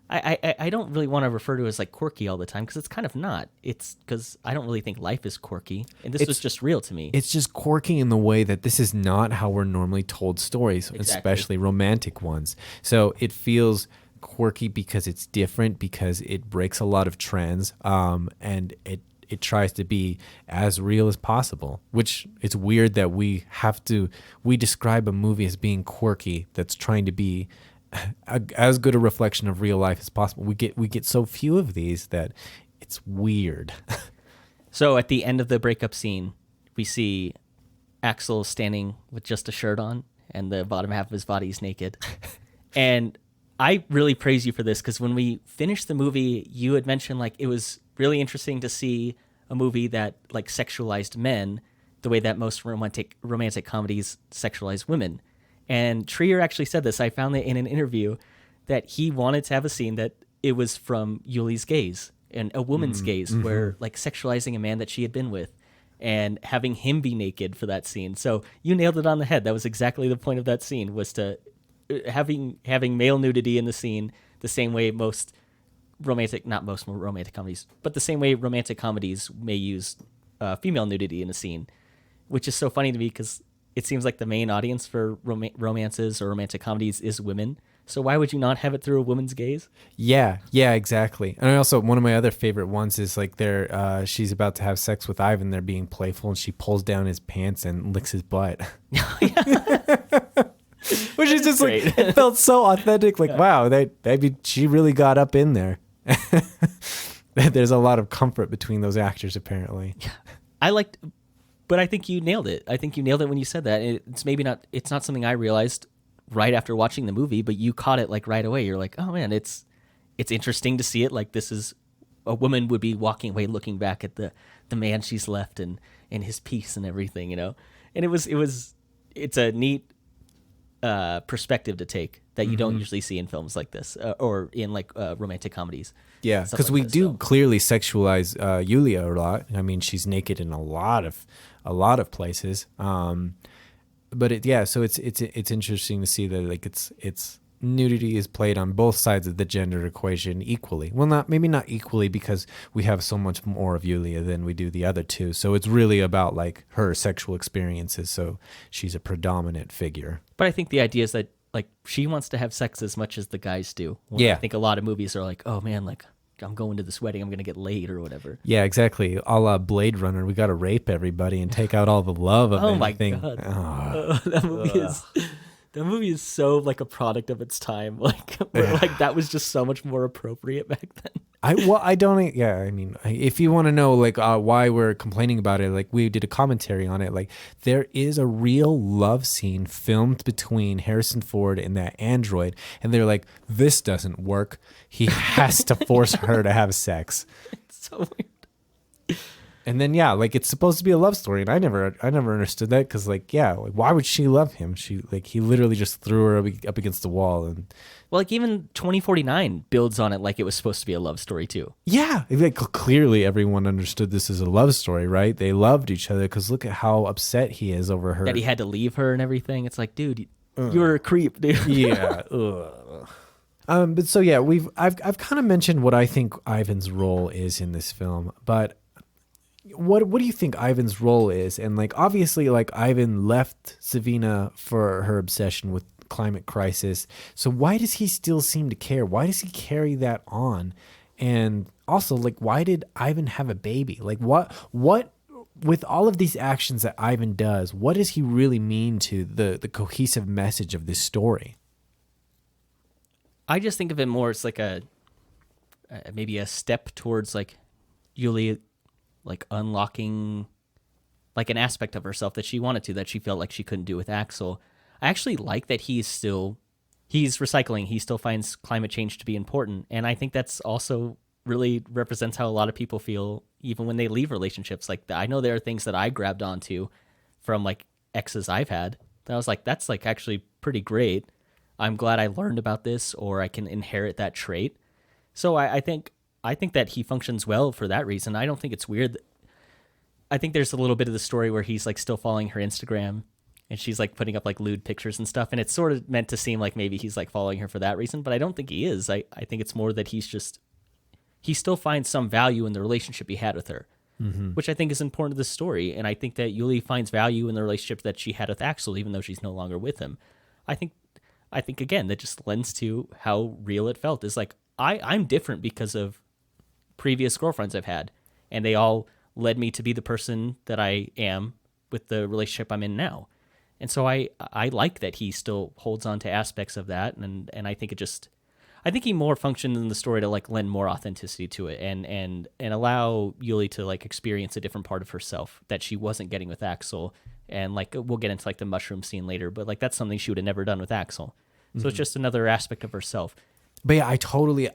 I don't really want to refer to it as like quirky all the time because it's kind of not. It's because I don't really think life is quirky, and this was just real to me. It's just quirky in the way that this is not how we're normally told stories, especially romantic ones. So it feels quirky because it's different, because it breaks a lot of trends, and it tries to be as real as possible, which it's weird that we describe a movie as being quirky that's trying to be as good a reflection of real life as possible. We get so few of these that it's weird. So at the end of the breakup scene, we see Axel standing with just a shirt on and the bottom half of his body is naked. And I really praise you for this because when we finished the movie, you had mentioned like it was really interesting to see a movie that like sexualized men the way that most romantic comedies sexualize women. And Trier actually said this. I found it in an interview that he wanted to have a scene that it was from Yuli's gaze and a woman's gaze, where like sexualizing a man that she had been with and having him be naked for that scene. So you nailed it on the head. That was exactly the point of that scene, was to having male nudity in the scene the same way not most romantic comedies, but the same way romantic comedies may use female nudity in a scene, which is so funny to me because it seems like the main audience for romances or romantic comedies is women. So why would you not have it through a woman's gaze? Yeah, exactly. And also, one of my other favorite ones is like she's about to have sex with Ivan. They're being playful, and she pulls down his pants and licks his butt. Which is just like, it felt so authentic. Like, wow, she really got up in there. There's a lot of comfort between those actors, apparently. Yeah. But I think you nailed it. I think you nailed it when you said that. It's not something I realized right after watching the movie, but you caught it like right away. You're like, oh man, it's interesting to see it. Like this is a woman would be walking away looking back at the man she's left and his piece and everything, you know? And it's a neat perspective to take that you don't usually see in films like this or in like romantic comedies. Yeah, because we do clearly sexualize Yulia a lot. I mean, she's naked in a lot of places. But so it's interesting to see that like it's nudity is played on both sides of the gender equation equally. Well, maybe not equally, because we have so much more of Yulia than we do the other two. So it's really about like her sexual experiences. So she's a predominant figure. But I think the idea is that like she wants to have sex as much as the guys do. Yeah. I think a lot of movies are like, oh man, like I'm going to this wedding, I'm going to get laid or whatever. Yeah, exactly. A la Blade Runner, we got to rape everybody and take out all the love of anything. Oh my God. Oh. That movie is so like a product of its time. Like, where, like that was just so much more appropriate back then. If you want to know like why we're complaining about it, like we did a commentary on it, like there is a real love scene filmed between Harrison Ford and that android, and they're like, this doesn't work. He has to force her to have sex. It's so weird. And then like it's supposed to be a love story, and I never understood that, because like why would she love him? He literally just threw her up against the wall. And well, like even 2049 builds on it like it was supposed to be a love story too. Yeah, like clearly everyone understood this as a love story, right? They loved each other, because look at how upset he is over her, that he had to leave her and everything. It's like, dude, you're a creep, dude. Yeah. But so yeah, I've kind of mentioned what I think Ivan's role is in this film, but what do you think Ivan's role is? And like obviously like Ivan left Savina for her obsession with climate crisis. So why does he still seem to care? Why does he carry that on? And also like why did Ivan have a baby? Like what with all of these actions that Ivan does, what does he really mean to the cohesive message of this story? I just think of it more as like maybe a step towards like Yulia like unlocking like an aspect of herself that she wanted to, that she felt like she couldn't do with Axel. I actually like that he's recycling. He still finds climate change to be important. And I think that's also really represents how a lot of people feel even when they leave relationships. Like I know there are things that I grabbed onto from like exes I've had that I was like, that's like actually pretty great. I'm glad I learned about this, or I can inherit that trait. So I think that he functions well for that reason. I don't think it's weird. I think there's a little bit of the story where he's like still following her Instagram, and she's like putting up like lewd pictures and stuff. And it's sort of meant to seem like maybe he's like following her for that reason, but I don't think he is. I think it's more that he still finds some value in the relationship he had with her, which I think is important to the story. And I think that Yuli finds value in the relationship that she had with Axel, even though she's no longer with him. I think again, that just lends to how real it felt. Is like, I'm different because of previous girlfriends I've had, and they all led me to be the person that I am with the relationship I'm in now. And so I like that he still holds on to aspects of that, and I think I think he more functioned in the story to like lend more authenticity to it and allow Yuli to like experience a different part of herself that she wasn't getting with Axel. And like we'll get into like the mushroom scene later, but like that's something she would have never done with Axel. So it's just another aspect of herself. But yeah, I totally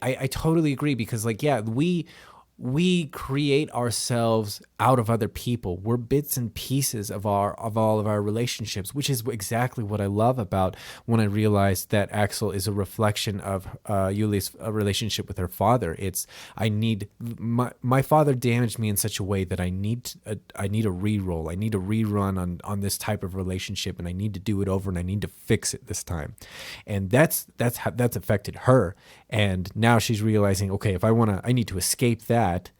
agree, because like, yeah, we create ourselves out of other people. We're bits and pieces of all of our relationships, which is exactly what I love about when I realized that Axel is a reflection of Yuli's relationship with her father. It's my father damaged me in such a way that I need a re-roll. I need a rerun on this type of relationship, and I need to do it over, and I need to fix it this time. And that's affected her. And now she's realizing, okay, if I need to escape that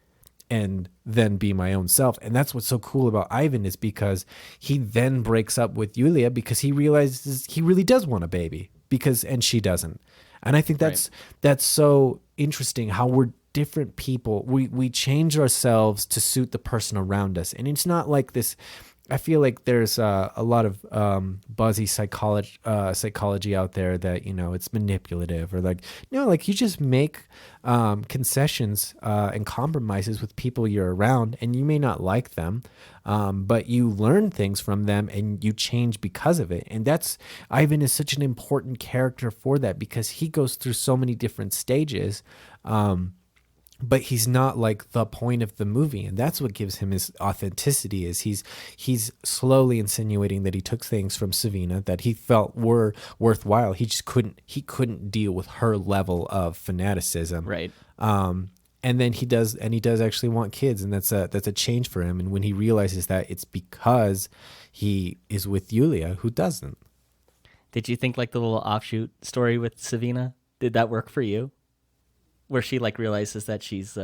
and then be my own self. And that's what's so cool about Ivan, is because he then breaks up with Yulia because he realizes he really does want a baby, and she doesn't. And I think that's so interesting how we're different people. We change ourselves to suit the person around us. And it's not like this. I feel like there's a lot of buzzy psychology out there that, it's manipulative, or like, no, like you just make concessions and compromises with people you're around, and you may not like them, but you learn things from them and you change because of it. And Ivan is such an important character for that, because he goes through so many different stages. But he's not like the point of the movie, and that's what gives him his authenticity. Is he's slowly insinuating that he took things from Savina that he felt were worthwhile. He just couldn't deal with her level of fanaticism, right? And then he does actually want kids, and that's a change for him. And when he realizes that, it's because he is with Yulia, who doesn't. Did you think like the little offshoot story with Savina, did that work for you? Where she like realizes that she's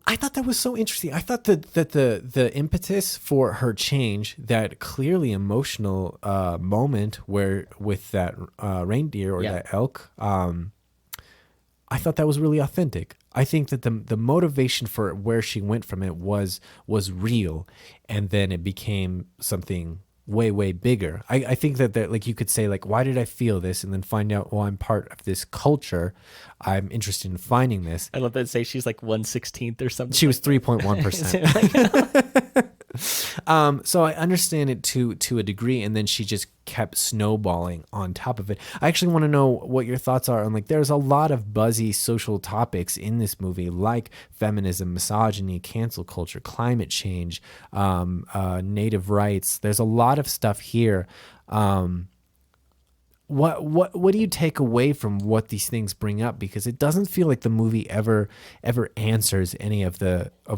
I thought that was so interesting. I thought that the impetus for her change, that clearly emotional moment where with that reindeer or that elk, I thought that was really authentic. I think that the motivation for where she went from it was real, and then it became something way bigger. I think that like you could say like, why did I feel this, and then find out, well, I'm part of this culture. I'm interested in finding this. I love that say she's like 1/16 or something. She was 3.1%. So I understand it to a degree, and then she just kept snowballing on top of it. I actually want to know what your thoughts are on, like, there's a lot of buzzy social topics in this movie, like feminism, misogyny, cancel culture, climate change, native rights. There's a lot of stuff here. What do you take away from what these things bring up? Because it doesn't feel like the movie ever answers any of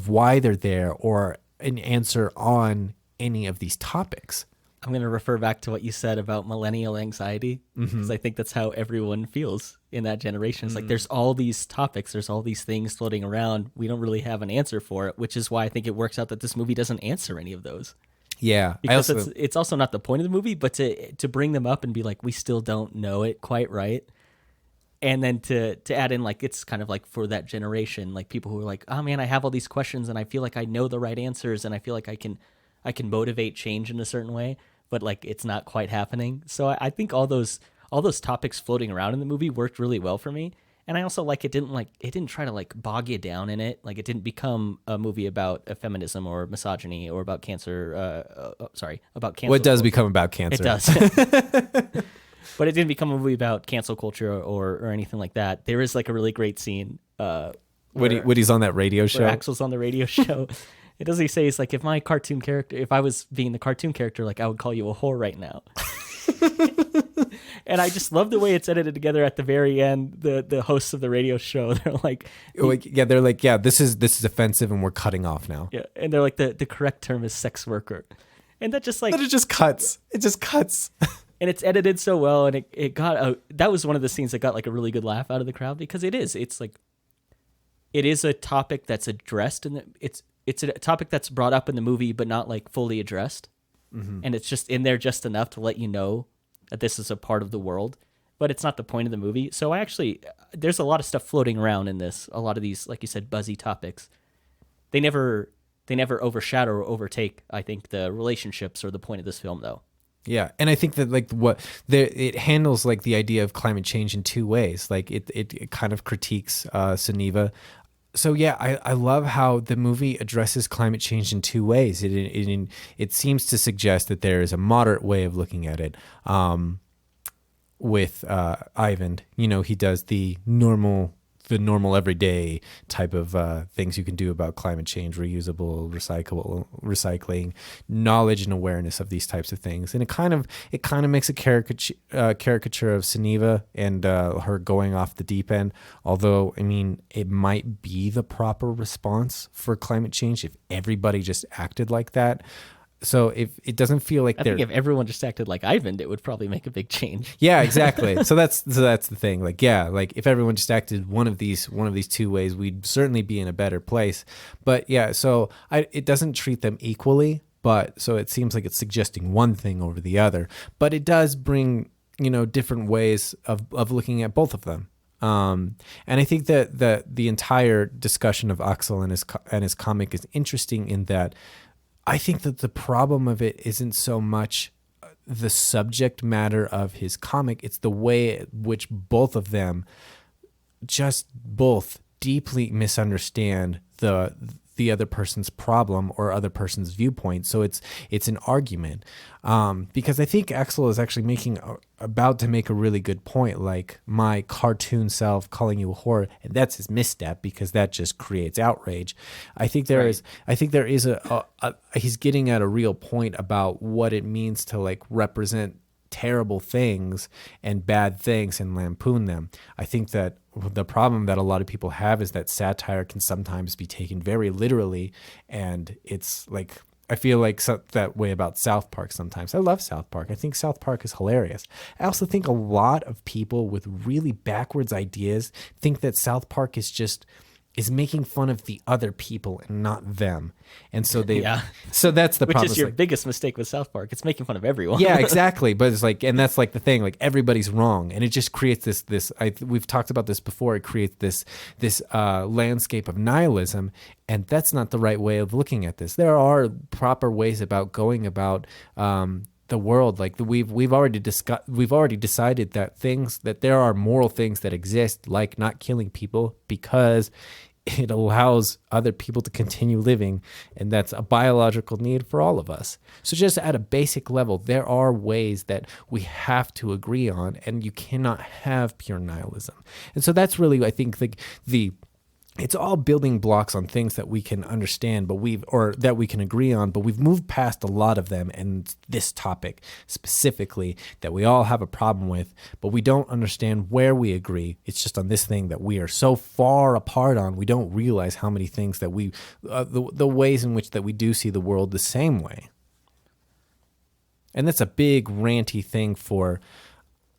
why they're there, or an answer on any of these topics. I'm going to refer back to what you said about millennial anxiety, because I think that's how everyone feels in that generation. It's like there's all these topics, there's all these things floating around. We don't really have an answer for it, which is why I think it works out that this movie doesn't answer any of those. Yeah, because it's also not the point of the movie, but to bring them up and be like, we still don't know it quite right. And then to add in, like, it's kind of like for that generation, like people who are like, oh man, I have all these questions and I feel like I know the right answers and I feel like I can motivate change in a certain way, but like it's not quite happening. So I think all those topics floating around in the movie worked really well for me. And I also like it didn't try to like bog you down in it. Like it didn't become a movie about feminism or misogyny or about cancer. About cancer. What does become about cancer? It does. But it didn't become a movie about cancel culture or anything like that. There is like a really great scene when he's on that radio show. Where Axel's on the radio show. It doesn't he say, it's like, if I was being the cartoon character, like I would call you a whore right now. And I just love the way it's edited together at the very end. The hosts of the radio show, they're like, this is offensive and we're cutting off now. Yeah, and they're like, the correct term is sex worker. And that just like... But it just cuts. It just cuts. And it's edited so well, and it got that was one of the scenes that got like a really good laugh out of the crowd, because it is a topic that's addressed, and it's a topic that's brought up in the movie but not like fully addressed, and it's just in there just enough to let you know that this is a part of the world, but it's not the point of the movie. So there's a lot of stuff floating around in this, a lot of these, like you said, buzzy topics. They never overshadow or overtake, I think, the relationships or the point of this film, though. Yeah, and I think that like it handles like the idea of climate change in two ways. Like it kind of critiques Sunniva. So yeah, I love how the movie addresses climate change in two ways. It seems to suggest that there is a moderate way of looking at it. With Ivan, he does the normal everyday type of things you can do about climate change, reusable, recycling, knowledge and awareness of these types of things. And it kind of makes a caricature of Sunniva and her going off the deep end. Although, I mean, it might be the proper response for climate change if everybody just acted like that. So if it doesn't feel like I think if everyone just acted like Ivan, it would probably make a big change. Yeah, exactly. So that's the thing. Like, yeah, like if everyone just acted one of these two ways, we'd certainly be in a better place. But yeah, so it doesn't treat them equally, but so it seems like it's suggesting one thing over the other. But it does bring, different ways of looking at both of them. And I think that the entire discussion of Axel and his comic is interesting in that I think that the problem of it isn't so much the subject matter of his comic, it's the way in which both of them both deeply misunderstand the other person's problem or other person's viewpoint. So it's an argument. Because I think Axel is actually about to make a really good point, like my cartoon self calling you a whore, and that's his misstep because that just creates outrage. I think there is he's getting at a real point about what it means to like represent terrible things and bad things and lampoon them. I think that the problem that a lot of people have is that satire can sometimes be taken very literally, and it's like I feel like that way about South Park sometimes. I love South Park. I think South Park is hilarious. I also think a lot of people with really backwards ideas think that South Park is making fun of the other people and not them. And so so that's the Which problem. is your biggest mistake with South Park. It's making fun of everyone. Yeah, exactly. But it's like, and that's like the thing, like everybody's wrong. And it just creates we've talked about this before. It creates this landscape of nihilism. And that's not the right way of looking at this. There are proper ways about going about, the world. Like we've already decided that there are moral things that exist, like not killing people, because it allows other people to continue living, and that's a biological need for all of us. So just at a basic level, there are ways that we have to agree on, and you cannot have pure nihilism. And so that's really, I think, it's all building blocks on things that we can understand, or that we can agree on, but we've moved past a lot of them. And this topic specifically that we all have a problem with, but we don't understand where we agree. It's just on this thing that we are so far apart on. We don't realize how many things that the ways in which that we do see the world the same way. And that's a big ranty thing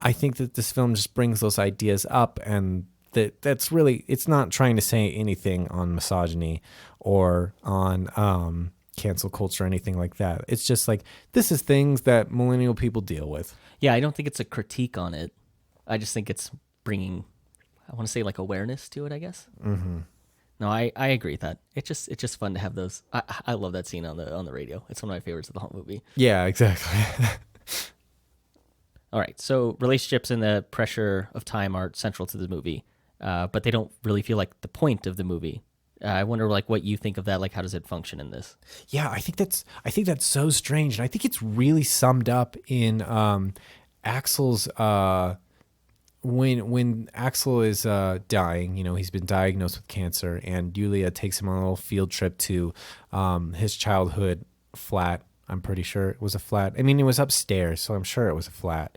I think that this film just brings those ideas up, and that's really, it's not trying to say anything on misogyny or on cancel culture or anything like that. It's just like, this is things that millennial people deal with. Yeah, I don't think it's a critique on it. I just think it's bringing, I want to say, like, awareness to it, I guess. Mm-hmm. No, I agree with that. It's just fun to have those. I love that scene on the radio. It's one of my favorites of the whole movie. Yeah, exactly. All right, so relationships and the pressure of time are central to the movie. But they don't really feel like the point of the movie. I wonder, like, what you think of that. Like, how does it function in this? Yeah, I think that's so strange, and I think it's really summed up in Axel's when Axel is dying. You know, he's been diagnosed with cancer, and Julia takes him on a little field trip to his childhood flat. I'm pretty sure it was a flat. I mean, it was upstairs, so I'm sure it was a flat.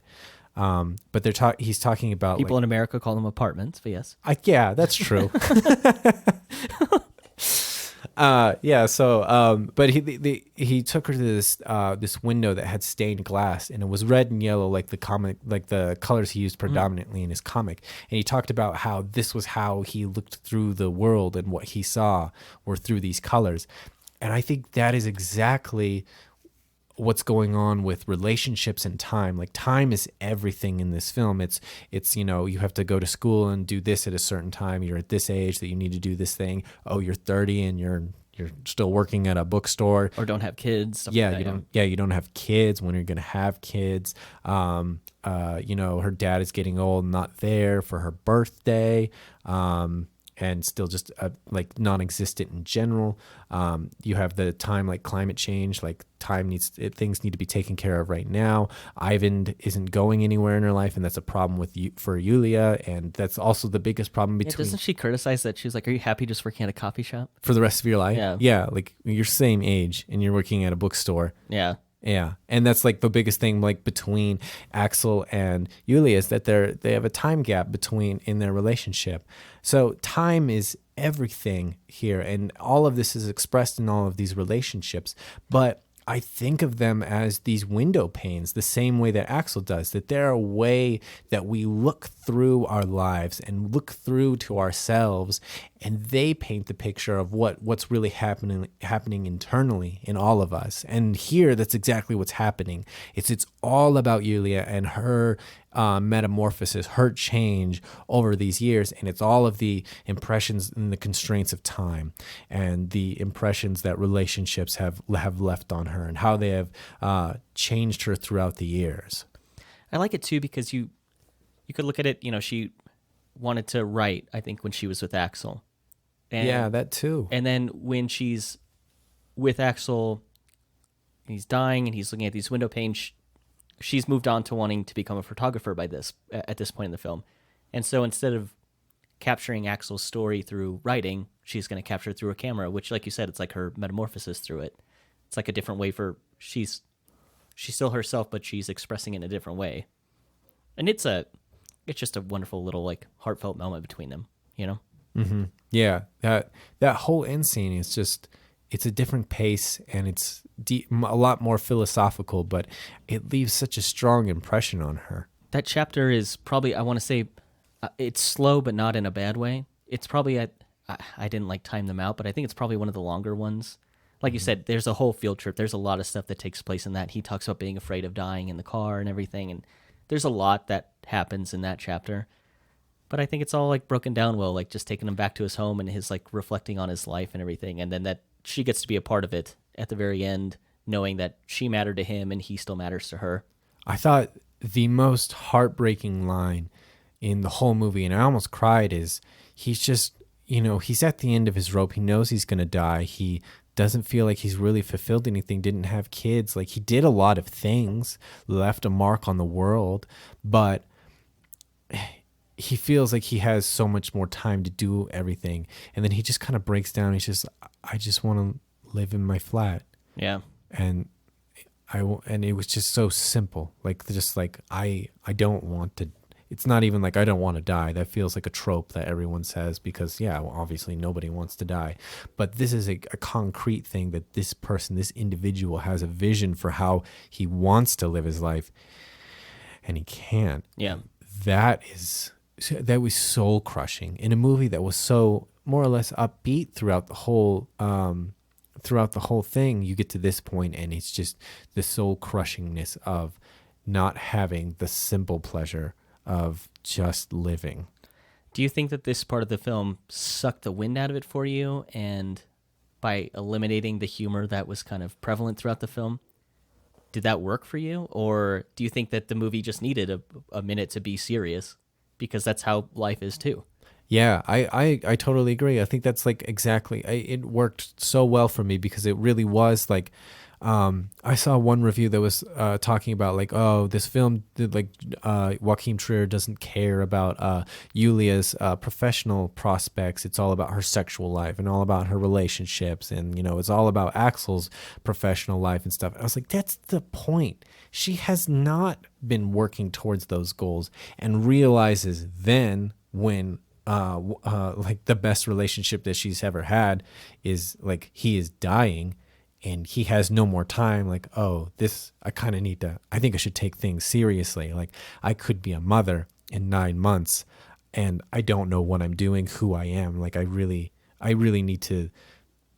But he's talking about people in America call them apartments, but yes. Yeah, that's true. But he took her to this window that had stained glass, and it was red and yellow, like the colors he used predominantly in his comic. And he talked about how this was how he looked through the world, and what he saw were through these colors. And I think that is exactly what's going on with relationships and time. Like, time is everything in this film. It's you know, you have to go to school and do this at a certain time. You're at this age that you need to do this thing. Oh, you're 30 and you're still working at a bookstore, or don't have kids. You don't have kids. When you're gonna have kids? You know, her dad is getting old, not there for her birthday. And still just like non-existent in general. You have the time, like climate change, like things need to be taken care of right now. Ivan isn't going anywhere in her life, and that's a problem for Yulia, and that's also the biggest problem between. Doesn't she criticize that? She's like, "Are you happy just working at a coffee shop for the rest of your life?" Yeah, like you're same age and you're working at a bookstore. Yeah, and that's like the biggest thing, like between Axel and Yulia, is that they have a time gap in their relationship. So time is everything here, and all of this is expressed in all of these relationships. But I think of them as these window panes, the same way that Axel does, that they're a way that we look through our lives and look through to ourselves, and they paint the picture of what's really happening internally in all of us. And here, that's exactly what's happening. It's all about Yulia and her metamorphosis, her change over these years, and it's all of the impressions and the constraints of time, and the impressions that relationships have left on her, and how they have changed her throughout the years. I like it too, because you could look at it. You know, she wanted to write, I think, when she was with Axel. And, yeah, that too. And then when she's with Axel, he's dying, and he's looking at these window panes. She's moved on to wanting to become a photographer at this point in the film. And so instead of capturing Axel's story through writing, she's going to capture it through a camera, which, like you said, it's like her metamorphosis through it. It's like a different way she's still herself, but she's expressing it in a different way. And it's just a wonderful little, like, heartfelt moment between them, you know? Mm-hmm. Yeah, that whole end scene is just, it's a different pace, and it's a lot more philosophical, but it leaves such a strong impression on her. That chapter is probably, I want to say, it's slow, but not in a bad way. It's probably I didn't like time them out, but I think it's probably one of the longer ones. Like you said, there's a whole field trip. There's a lot of stuff that takes place in that. He talks about being afraid of dying in the car and everything, and there's a lot that happens in that chapter. But I think it's all like broken down well, like just taking him back to his home and his like reflecting on his life and everything, and then that she gets to be a part of it at the very end, knowing that she mattered to him and he still matters to her. I thought the most heartbreaking line in the whole movie, and I almost cried, is he's just, he's at the end of his rope. He knows he's going to die. He doesn't feel like he's really fulfilled anything, didn't have kids. Like, he did a lot of things, left a mark on the world, but he feels like he has so much more time to do everything. And then he just kind of breaks down. He's just, I just want to live in my flat. Yeah. And it was just so simple. Like, just like, I don't want to, it's not even like I don't want to die. That feels like a trope that everyone says because, yeah, well, obviously nobody wants to die. But this is a concrete thing that this person, this individual has a vision for how he wants to live his life, and he can't. Yeah. That was soul crushing in a movie that was so more or less upbeat throughout the whole thing. You get to this point and it's just the soul crushingness of not having the simple pleasure of just living. Do you think that this part of the film sucked the wind out of it for you, and by eliminating the humor that was kind of prevalent throughout the film, did that work for you? Or do you think that the movie just needed a minute to be serious because that's how life is too? Yeah, I totally agree. I think that's like exactly, it worked so well for me because it really was like, I saw one review that was talking about like, oh, this film did like Joachim Trier doesn't care about Julia's professional prospects. It's all about her sexual life and all about her relationships, and it's all about Axel's professional life and stuff. I was like, that's the point. She has not been working towards those goals, and realizes then when like the best relationship that she's ever had is like he is dying. And he has no more time. Like, oh, I kind of I think I should take things seriously. Like, I could be a mother in 9 months and I don't know what I'm doing, who I am. Like, I really need to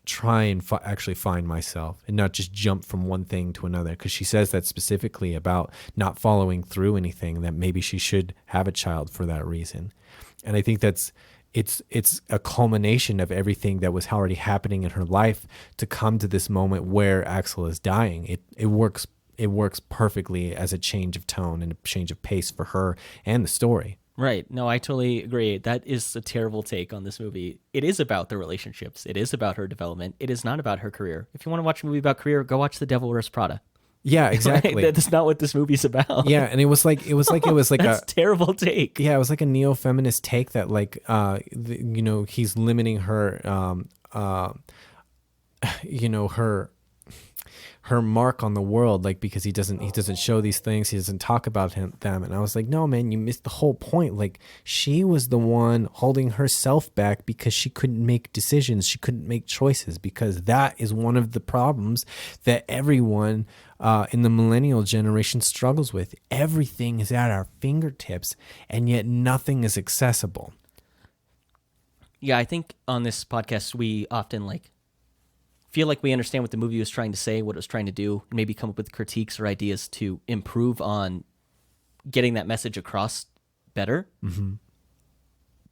try and actually find myself and not just jump from one thing to another. Because she says that specifically about not following through anything, that maybe she should have a child for that reason. And I think it's a culmination of everything that was already happening in her life to come to this moment where Axel is dying. It works perfectly as a change of tone and a change of pace for her and the story. Right. No, I totally agree. That is a terrible take on this movie. It is about the relationships. It is about her development. It is not about her career. If you want to watch a movie about career, go watch The Devil Wears Prada. Yeah, exactly. That's not what this movie's about. Yeah, and it was like that's a terrible take. Yeah, it was like a neo-feminist take that like he's limiting her her mark on the world, like, because he doesn't show these things, he doesn't talk about them. And I was like, no, man, you missed the whole point. Like, she was the one holding herself back because she couldn't make decisions, she couldn't make choices, because that is one of the problems that everyone in the millennial generation struggles with. Everything is at our fingertips, and yet nothing is accessible. Yeah, I think on this podcast we often feel like we understand what the movie was trying to say, what it was trying to do, and maybe come up with critiques or ideas to improve on getting that message across better. Mm-hmm.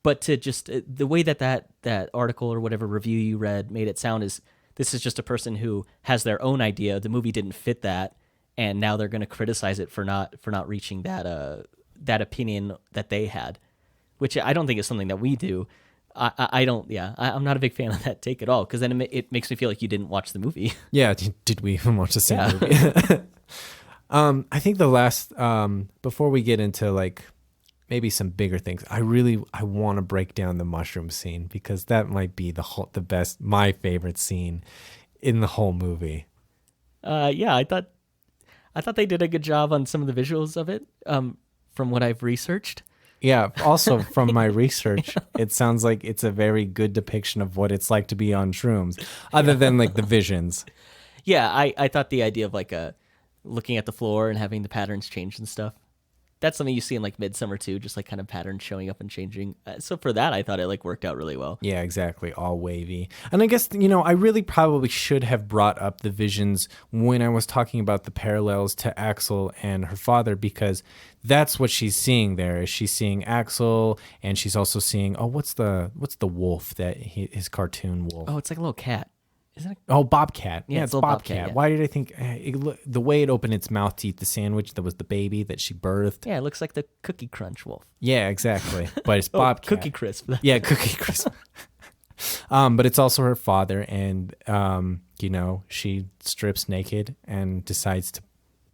But to just the way that article or whatever review you read made it sound is this is just a person who has their own idea. The movie didn't fit that, and now they're going to criticize it for not reaching that opinion that they had, which I don't think is something that we do. I don't. Yeah, I'm not a big fan of that take at all, because then it makes me feel like you didn't watch the movie. Yeah, did we even watch the same movie? I think the last before we get into like maybe some bigger things, I want to break down the mushroom scene, because that might be the best, my favorite scene in the whole movie. Yeah, I thought they did a good job on some of the visuals of it. From what I've researched. Yeah. Also, from my research, it sounds like it's a very good depiction of what it's like to be on shrooms, other than like the visions. Yeah, I thought the idea of like looking at the floor and having the patterns change and stuff. That's something you see in like Midsummer too, just like kind of patterns showing up and changing. So for that, I thought it like worked out really well. Yeah, exactly. All wavy. And I guess, I really probably should have brought up the visions when I was talking about the parallels to Axel and her father, because that's what she's seeing there. Is she's seeing Axel, and she's also seeing, what's the wolf his cartoon wolf? Oh, it's like a little cat. Isn't it? Oh, Bobcat. Yeah, it's a little Bobcat. bobcat, yeah. Why did I think the way it opened its mouth to eat the sandwich that was the baby that she birthed? Yeah, it looks like the Cookie Crunch wolf. Yeah, exactly. But it's Bobcat. Cookie Crisp. Yeah, Cookie Crisp. But it's also her father, and she strips naked and decides to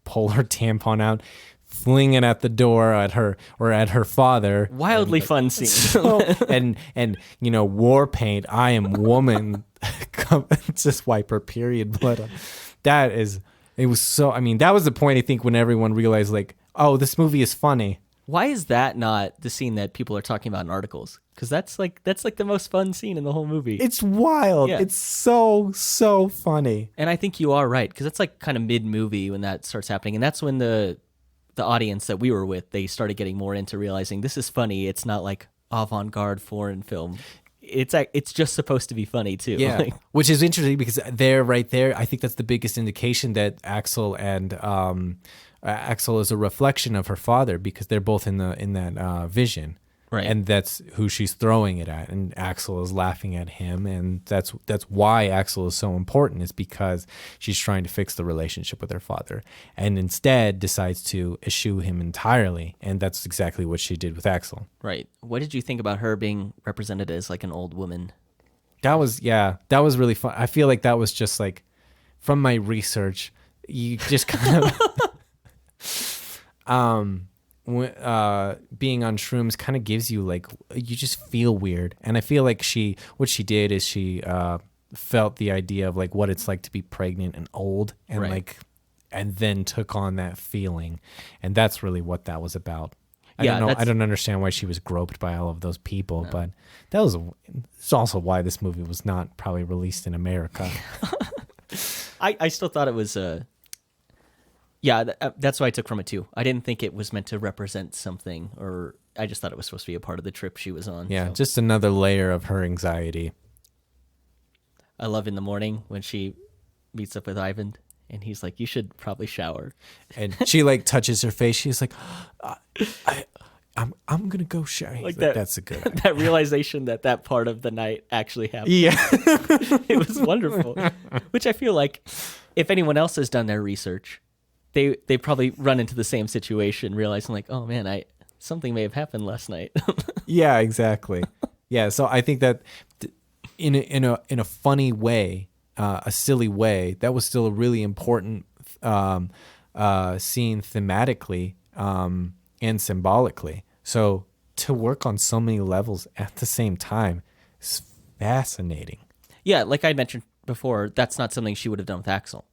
pull her tampon out, fling it at the door at her father. Wildly fun scene. So, and war paint. I am woman. Just wipe her period blood on. That was the point, I think, when everyone realized, like, oh, this movie is funny. Why is that not the scene that people are talking about in articles? Because that's like the most fun scene in the whole movie. It's wild. Yeah. It's so funny. And I think you are right, because that's like kind of mid-movie when that starts happening, and that's when the audience that we were with, they started getting more into realizing this is funny. It's not like avant-garde foreign film. It's just supposed to be funny too. Yeah, Like, which is interesting because right there, I think that's the biggest indication that Axel is a reflection of her father, because they're both in that vision, right? And that's who she's throwing it at, and Axel is laughing at him, and that's why Axel is so important, is because she's trying to fix the relationship with her father, and instead decides to eschew him entirely, and that's exactly what she did with Axel. Right. What did you think about her being represented as like an old woman? That was really fun. I feel like that was just like, from my research, you just kind of being on shrooms kind of gives you, like, you just feel weird. And I feel like what she did is she felt the idea of like what it's like to be pregnant and old, and right. and then took on that feeling. And that's really what that was about. I Yeah, don't know. I don't understand why she was groped by all of those people, but it's also why this movie was not probably released in America. I still thought it was that's what I took from it too. I didn't think it was meant to represent something, or I just thought it was supposed to be a part of the trip she was on. Yeah, so. Just another layer of her anxiety. I love in the morning when she meets up with Ivan, and he's like, "You should probably shower." And she like touches her face. She's like, I'm gonna go shower. Like that, that's a good idea. That realization that part of the night actually happened. Yeah. It was wonderful. Which I feel like if anyone else has done their research, they probably run into the same situation, realizing like, oh man, something may have happened last night. Yeah, exactly. Yeah, so I think that in a funny way, a silly way, that was still a really important scene thematically and symbolically. So to work on so many levels at the same time is fascinating. Yeah, like I mentioned before, that's not something she would have done with Axel.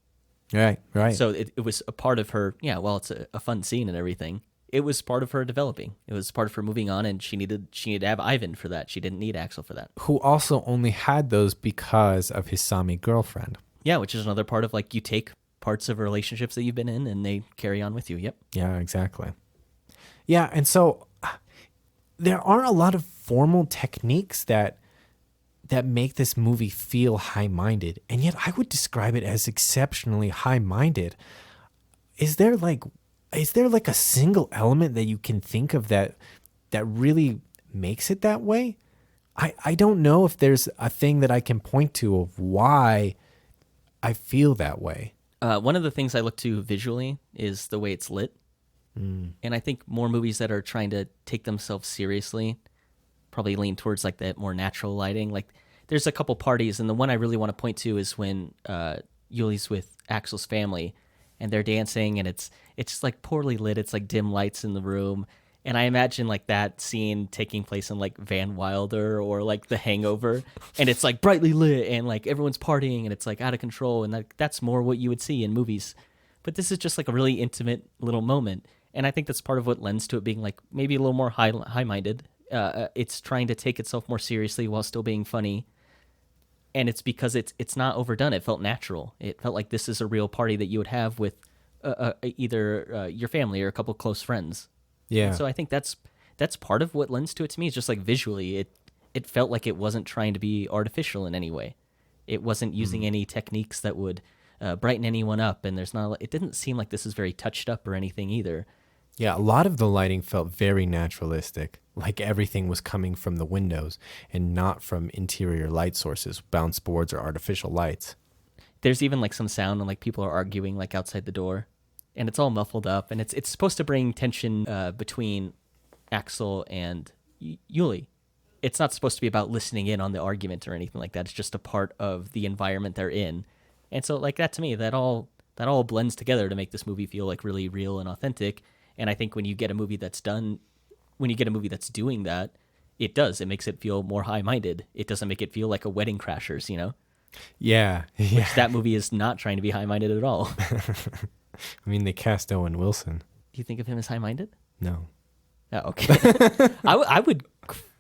Right. So it was a part of her, it's a fun scene and everything. It was part of her developing. It was part of her moving on, and she needed to have Ivan for that. She didn't need Axel for that. Who also only had those because of his Sami girlfriend. Yeah, which is another part of, like, you take parts of relationships that you've been in and they carry on with you. Yep. Yeah, exactly. Yeah, and so there aren't a lot of formal techniques that make this movie feel high-minded, and yet I would describe it as exceptionally high-minded. Is there like a single element that you can think of that really makes it that way? I don't know if there's a thing that I can point to of why I feel that way. One of the things I look to visually is the way it's lit. And I think more movies that are trying to take themselves seriously probably lean towards like that more natural lighting. Like there's a couple parties, and the one I really want to point to is when Yuli's with Axel's family and they're dancing, and it's just like poorly lit. It's like dim lights in the room. And I imagine like that scene taking place in like Van Wilder or like The Hangover, and it's like brightly lit and like everyone's partying and it's like out of control, and that's more what you would see in movies. But this is just like a really intimate little moment. And I think that's part of what lends to it being like maybe a little more high-minded. It's trying to take itself more seriously while still being funny. And it's because it's not overdone. It felt natural. It felt like this is a real party that you would have with either your family or a couple close friends. Yeah. And so I think that's part of what lends to it to me. Is just like visually, it felt like it wasn't trying to be artificial in any way. It wasn't using any techniques that would brighten anyone up. And it didn't seem like this is very touched up or anything either. Yeah, a lot of the lighting felt very naturalistic, like everything was coming from the windows and not from interior light sources, bounce boards or artificial lights. There's even like some sound and like people are arguing like outside the door, and it's all muffled up, and it's supposed to bring tension between Axel and Yuli. It's not supposed to be about listening in on the argument or anything like that. It's just a part of the environment they're in. And so like that to me, that all blends together to make this movie feel like really real and authentic. And I think when you get a movie that's doing that, it makes it feel more high-minded. It doesn't make it feel like a Wedding Crashers, Yeah. Which that movie is not trying to be high-minded at all. I mean, they cast Owen Wilson. Do you think of him as high-minded? No. Oh, okay. I would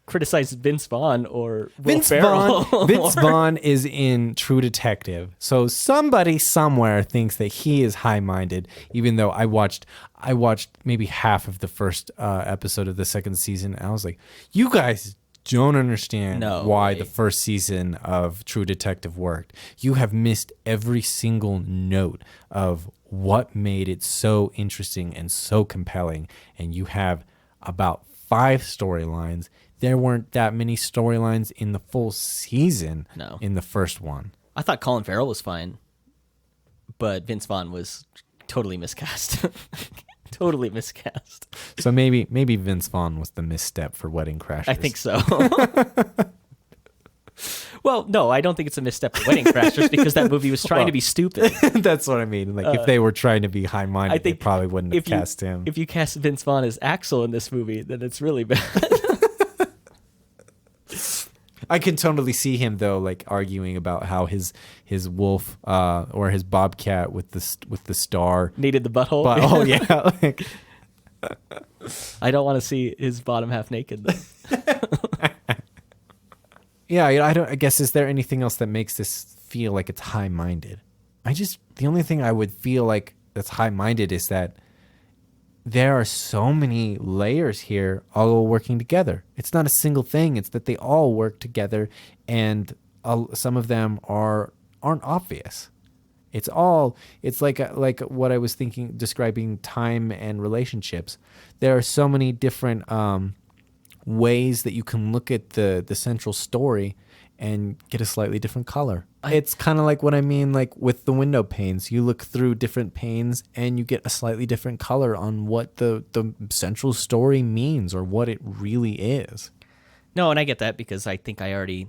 criticize Vince Vaughn or Will Ferrell. Vince Vaughn is in True Detective, so somebody somewhere thinks that he is high-minded. Even though I watched maybe half of the first episode of the second season, and I was like, "You guys don't understand why the first season of True Detective worked. You have missed every single note of what made it so interesting and so compelling, and you have about 5 storylines." There weren't that many storylines in the full season in the first one. I thought Colin Farrell was fine, but Vince Vaughn was totally miscast. Totally miscast. So maybe Vince Vaughn was the misstep for Wedding Crashers. I think so. Well, no, I don't think it's a misstep for Wedding Crashers because that movie was trying to be stupid. That's what I mean. Like if they were trying to be high-minded, they probably wouldn't have cast him. If you cast Vince Vaughn as Axel in this movie, then it's really bad. I can totally see him though, like arguing about how his wolf or his bobcat with the star needed the butthole. Oh yeah, like, I don't want to see his bottom half naked. Yeah, I guess is there anything else that makes this feel like it's high-minded? The only thing I would feel like that's high-minded is that there are so many layers here all working together. It's not a single thing. It's that they all work together, and some of them aren't obvious. It's like what I was describing time and relationships. There are so many different ways that you can look at the central story and get a slightly different color. It's kind of like what I mean, like with the window panes. You look through different panes and you get a slightly different color on what the central story means or what it really is. No, and I get that because I think I already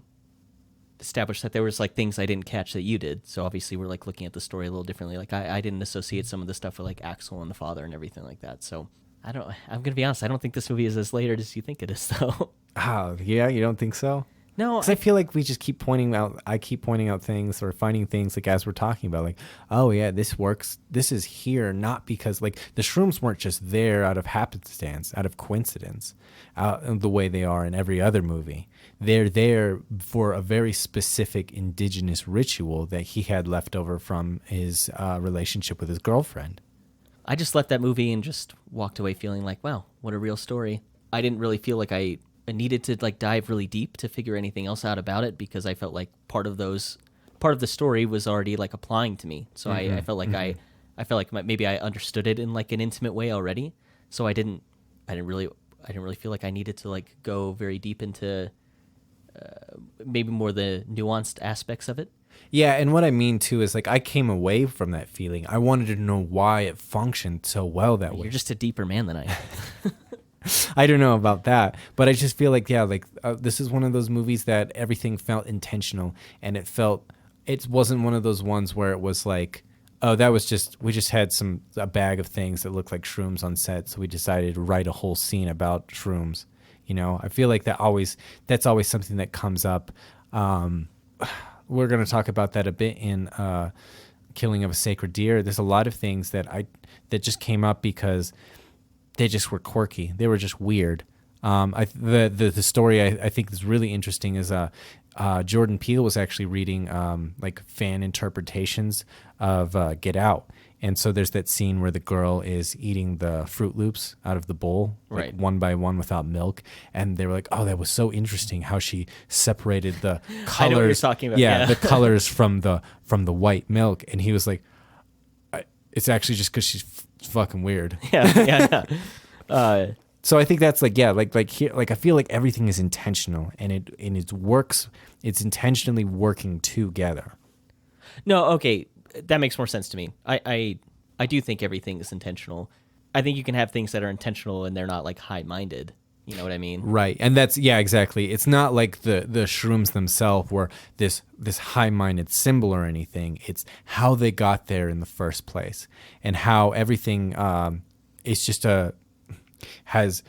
established that there was like things I didn't catch that you did. So obviously we're like looking at the story a little differently. Like I didn't associate some of the stuff with like Axel and the father and everything like that. So I'm going to be honest. I don't think this movie is as layered as you think it is though. Oh, yeah. You don't think so? No, because I feel like we just keep pointing out things or finding things like as we're talking about, like, oh yeah, this works. This is here not because like the shrooms weren't just there out of happenstance, out of coincidence, the way they are in every other movie. They're there for a very specific indigenous ritual that he had left over from his relationship with his girlfriend. I just left that movie and just walked away feeling like, wow, what a real story. I didn't really feel like I needed to like dive really deep to figure anything else out about it because I felt like part of the story was already like applying to me. So I felt like I felt like maybe I understood it in like an intimate way already. So I didn't really feel like I needed to like go very deep into maybe more the nuanced aspects of it. Yeah, and what I mean too is like I came away from that feeling. I wanted to know why it functioned so well that way. You're just a deeper man than I am. I don't know about that, but I just feel like, yeah, like this is one of those movies that everything felt intentional, and it wasn't one of those ones where it was like, oh, we just had a bag of things that looked like shrooms on set, so we decided to write a whole scene about shrooms. I feel like that's always something that comes up. We're going to talk about that a bit in Killing of a Sacred Deer. There's a lot of things that just came up because they just were quirky. They were just weird. The story I think is really interesting is Jordan Peele was actually reading like fan interpretations of Get Out. And so there's that scene where the girl is eating the Fruit Loops out of the bowl, like one by one without milk. And they were like, oh, that was so interesting how she separated the colors. I know what you're talking about. Yeah, the colors from the white milk. And he was like, it's actually just because she's fucking weird. Yeah. So I think that's like here, like I feel like everything is intentional and it works. It's intentionally working together. No, okay, that makes more sense to me. I do think everything is intentional. I think you can have things that are intentional and they're not like high-minded. You know what I mean? Right, and that's exactly. It's not like the shrooms themselves were this high-minded symbol or anything. It's how they got there in the first place and how everything is just has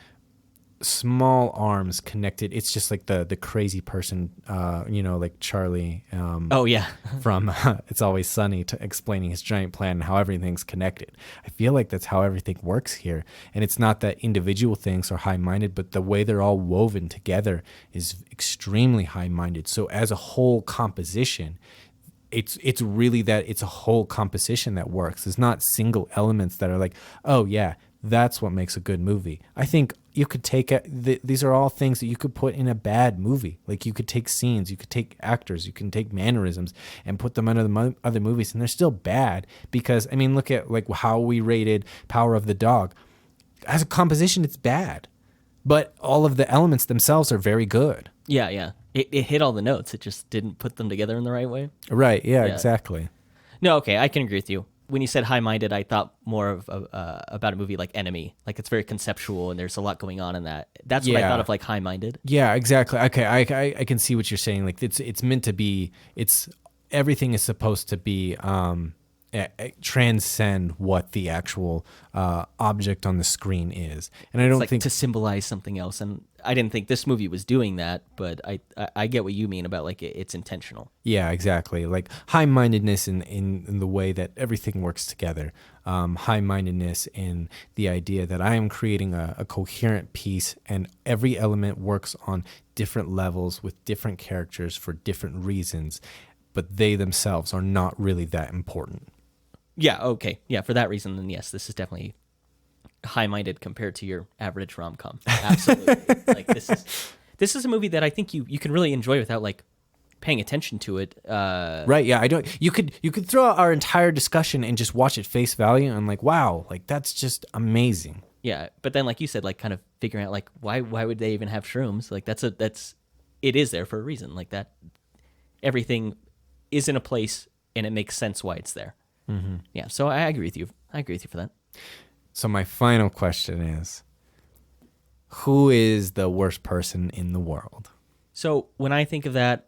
small arms connected. It's just like the crazy person, like Charlie. Oh yeah, from It's Always Sunny, to explaining his giant plan and how everything's connected. I feel like that's how everything works here, and it's not that individual things are high-minded, but the way they're all woven together is extremely high-minded. So as a whole composition, it's really that it's a whole composition that works. It's not single elements that are like, oh yeah, that's what makes a good movie. I think you could take these are all things that you could put in a bad movie. Like you could take scenes, you could take actors, you can take mannerisms and put them under the other movies, and they're still bad because, I mean, look at like how we rated Power of the Dog. As a composition, it's bad, but all of the elements themselves are very good. Yeah. It hit all the notes. It just didn't put them together in the right way. Right. Yeah. Exactly. No. Okay. I can agree with you. When you said high-minded, I thought more of about a movie like Enemy. Like it's very conceptual and there's a lot going on in that. That's what I thought of like high-minded. Yeah, exactly. Okay, I can see what you're saying. Like it's meant to be. It's everything is supposed to be transcend what the actual object on the screen is. And I don't think to symbolize something else. And I didn't think this movie was doing that, but I get what you mean about like it's intentional. Yeah, exactly. Like high-mindedness in the way that everything works together. High-mindedness in the idea that I am creating a coherent piece and every element works on different levels with different characters for different reasons, but they themselves are not really that important. Yeah, okay. Yeah, for that reason, then yes, this is definitely high-minded compared to your average rom-com. Absolutely. Like this is a movie that I think you can really enjoy without like paying attention to it. Right, yeah, I don't. You could throw out our entire discussion and just watch it face value and like, wow, like that's just amazing. Yeah, but then like you said, like kind of figuring out like why would they even have shrooms? Like it is there for a reason. Like that everything is in a place and it makes sense why it's there. Mm-hmm. Yeah, so I agree with you. I agree with you for that. So my final question is, who is the worst person in the world? So when I think of that,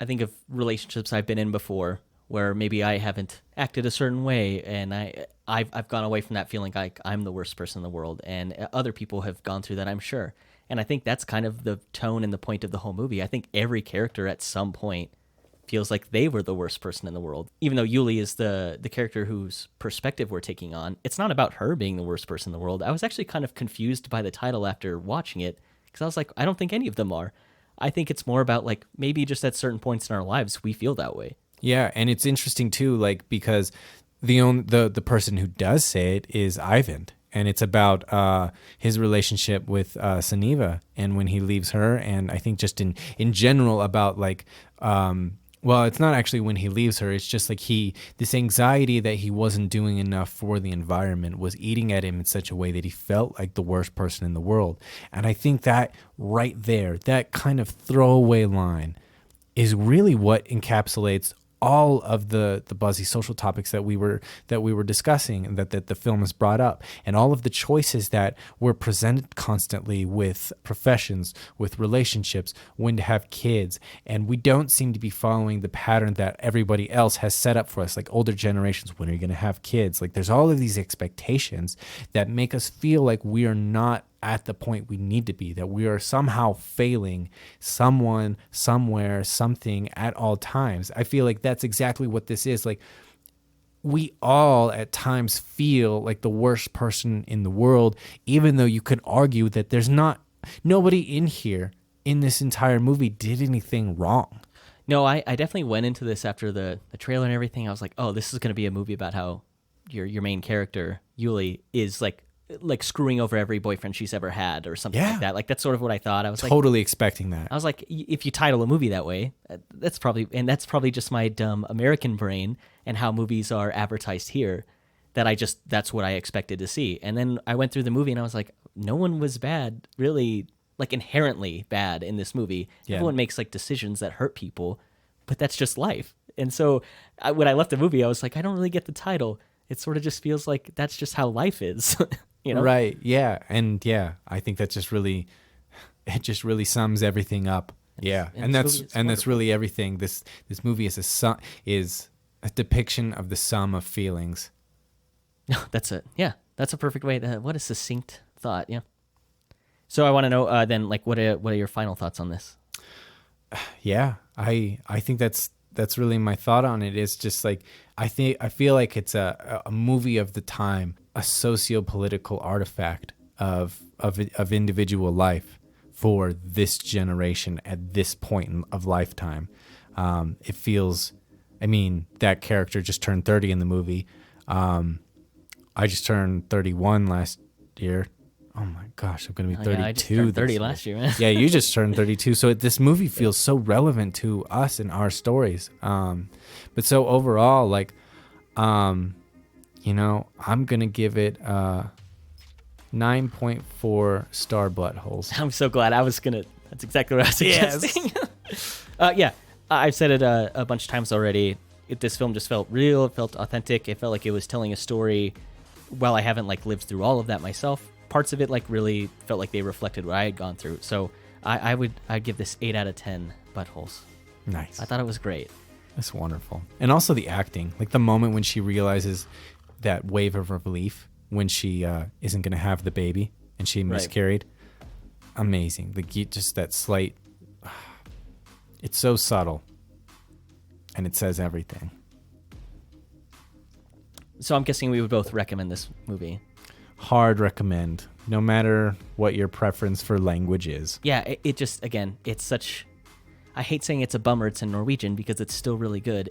I think of relationships I've been in before where maybe I haven't acted a certain way, and I've gone away from that feeling like I'm the worst person in the world, and other people have gone through that, I'm sure. And I think that's kind of the tone and the point of the whole movie. I think every character at some point feels like they were the worst person in the world. Even though Yuli is the character whose perspective we're taking on, it's not about her being the worst person in the world. I was actually kind of confused by the title after watching it, because I was like, I don't think any of them are. I think it's more about like maybe just at certain points in our lives we feel that way. Yeah, and it's interesting too, like because the person who does say it is Ivan, and it's about his relationship with Saniva and when he leaves her, and I think just in general about like well, it's not actually when he leaves her. It's just like this anxiety that he wasn't doing enough for the environment was eating at him in such a way that he felt like the worst person in the world. And I think that right there, that kind of throwaway line is really what encapsulates all of the buzzy social topics that we were discussing and that the film has brought up, and all of the choices that were presented constantly with professions, with relationships, when to have kids. And we don't seem to be following the pattern that everybody else has set up for us, like older generations, when are you going to have kids? Like there's all of these expectations that make us feel like we are not at the point we need to be, that we are somehow failing someone, somewhere, something at all times. I feel like that's exactly what this is. Like we all at times feel like the worst person in the world, even though you could argue that nobody in here in this entire movie did anything wrong. No, I definitely went into this after the trailer and everything. I was like, oh, this is going to be a movie about how your main character, Yuli, is like screwing over every boyfriend she's ever had or something like that. Like, that's sort of what I thought. I was totally expecting that. I was like, if you title a movie that way, that's probably just my dumb American brain and how movies are advertised here, that's what I expected to see. And then I went through the movie and I was like, no one was bad, really, like inherently bad in this movie. Yeah. Everyone makes like decisions that hurt people, but that's just life. And so when I left the movie, I was like, I don't really get the title. It sort of just feels like that's just how life is. You know? Right. Yeah. And yeah, I think it just really sums everything up. Yeah. And that's really everything. This movie is a depiction of the sum of feelings. That's it. Yeah. That's a perfect way what a succinct thought. Yeah. So I want to know then, like, what are your final thoughts on this? Yeah. I think that's really my thought on it. It's just like, I feel like it's a movie of the time, a socio-political artifact of individual life for this generation at this point of lifetime. It feels, I mean, that character just turned 30 in the movie. I just turned 31 last year. Oh my gosh, I'm going to be 32. Yeah, I just turned 30 last year, man. Yeah, you just turned 32. So this movie feels so relevant to us and our stories. But so overall, like, I'm going to give it 9.4 star buttholes. I'm so glad. That's exactly what I was suggesting. Yes. Yeah, I've said it a bunch of times already. This film just felt real. It felt authentic. It felt like it was telling a story. While I haven't like lived through all of that myself, parts of it like really felt like they reflected what I had gone through. So I'd give this 8 out of 10 buttholes. Nice. I thought it was great. That's wonderful. And also the acting, like the moment when she realizes that wave of relief when she isn't going to have the baby and she miscarried. Right. Amazing. Like just that slight, it's so subtle and it says everything. So I'm guessing we would both recommend this movie. Hard recommend, no matter what your preference for language is. Yeah, it just, again, it's such... I hate saying it's a bummer it's in Norwegian because it's still really good.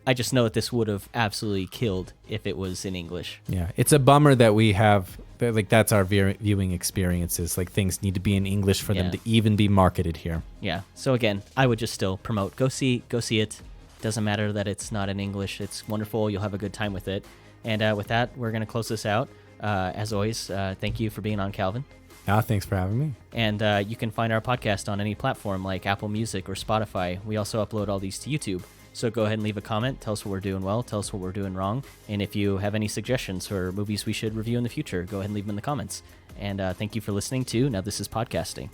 I just know that this would have absolutely killed if it was in English. Yeah, it's a bummer that we have... Like, that's our viewing experiences. Like, things need to be in English for them to even be marketed here. Yeah, so again, I would just still promote. Go see it. Doesn't matter that it's not in English. It's wonderful. You'll have a good time with it. And with that, we're going to close this out. As always, thank you for being on, Calvin. Thanks for having me. And you can find our podcast on any platform like Apple Music or Spotify. We also upload all these to YouTube. So go ahead and leave a comment. Tell us what we're doing well. Tell us what we're doing wrong. And if you have any suggestions for movies we should review in the future, go ahead and leave them in the comments. And thank you for listening to Now This Is Podcasting.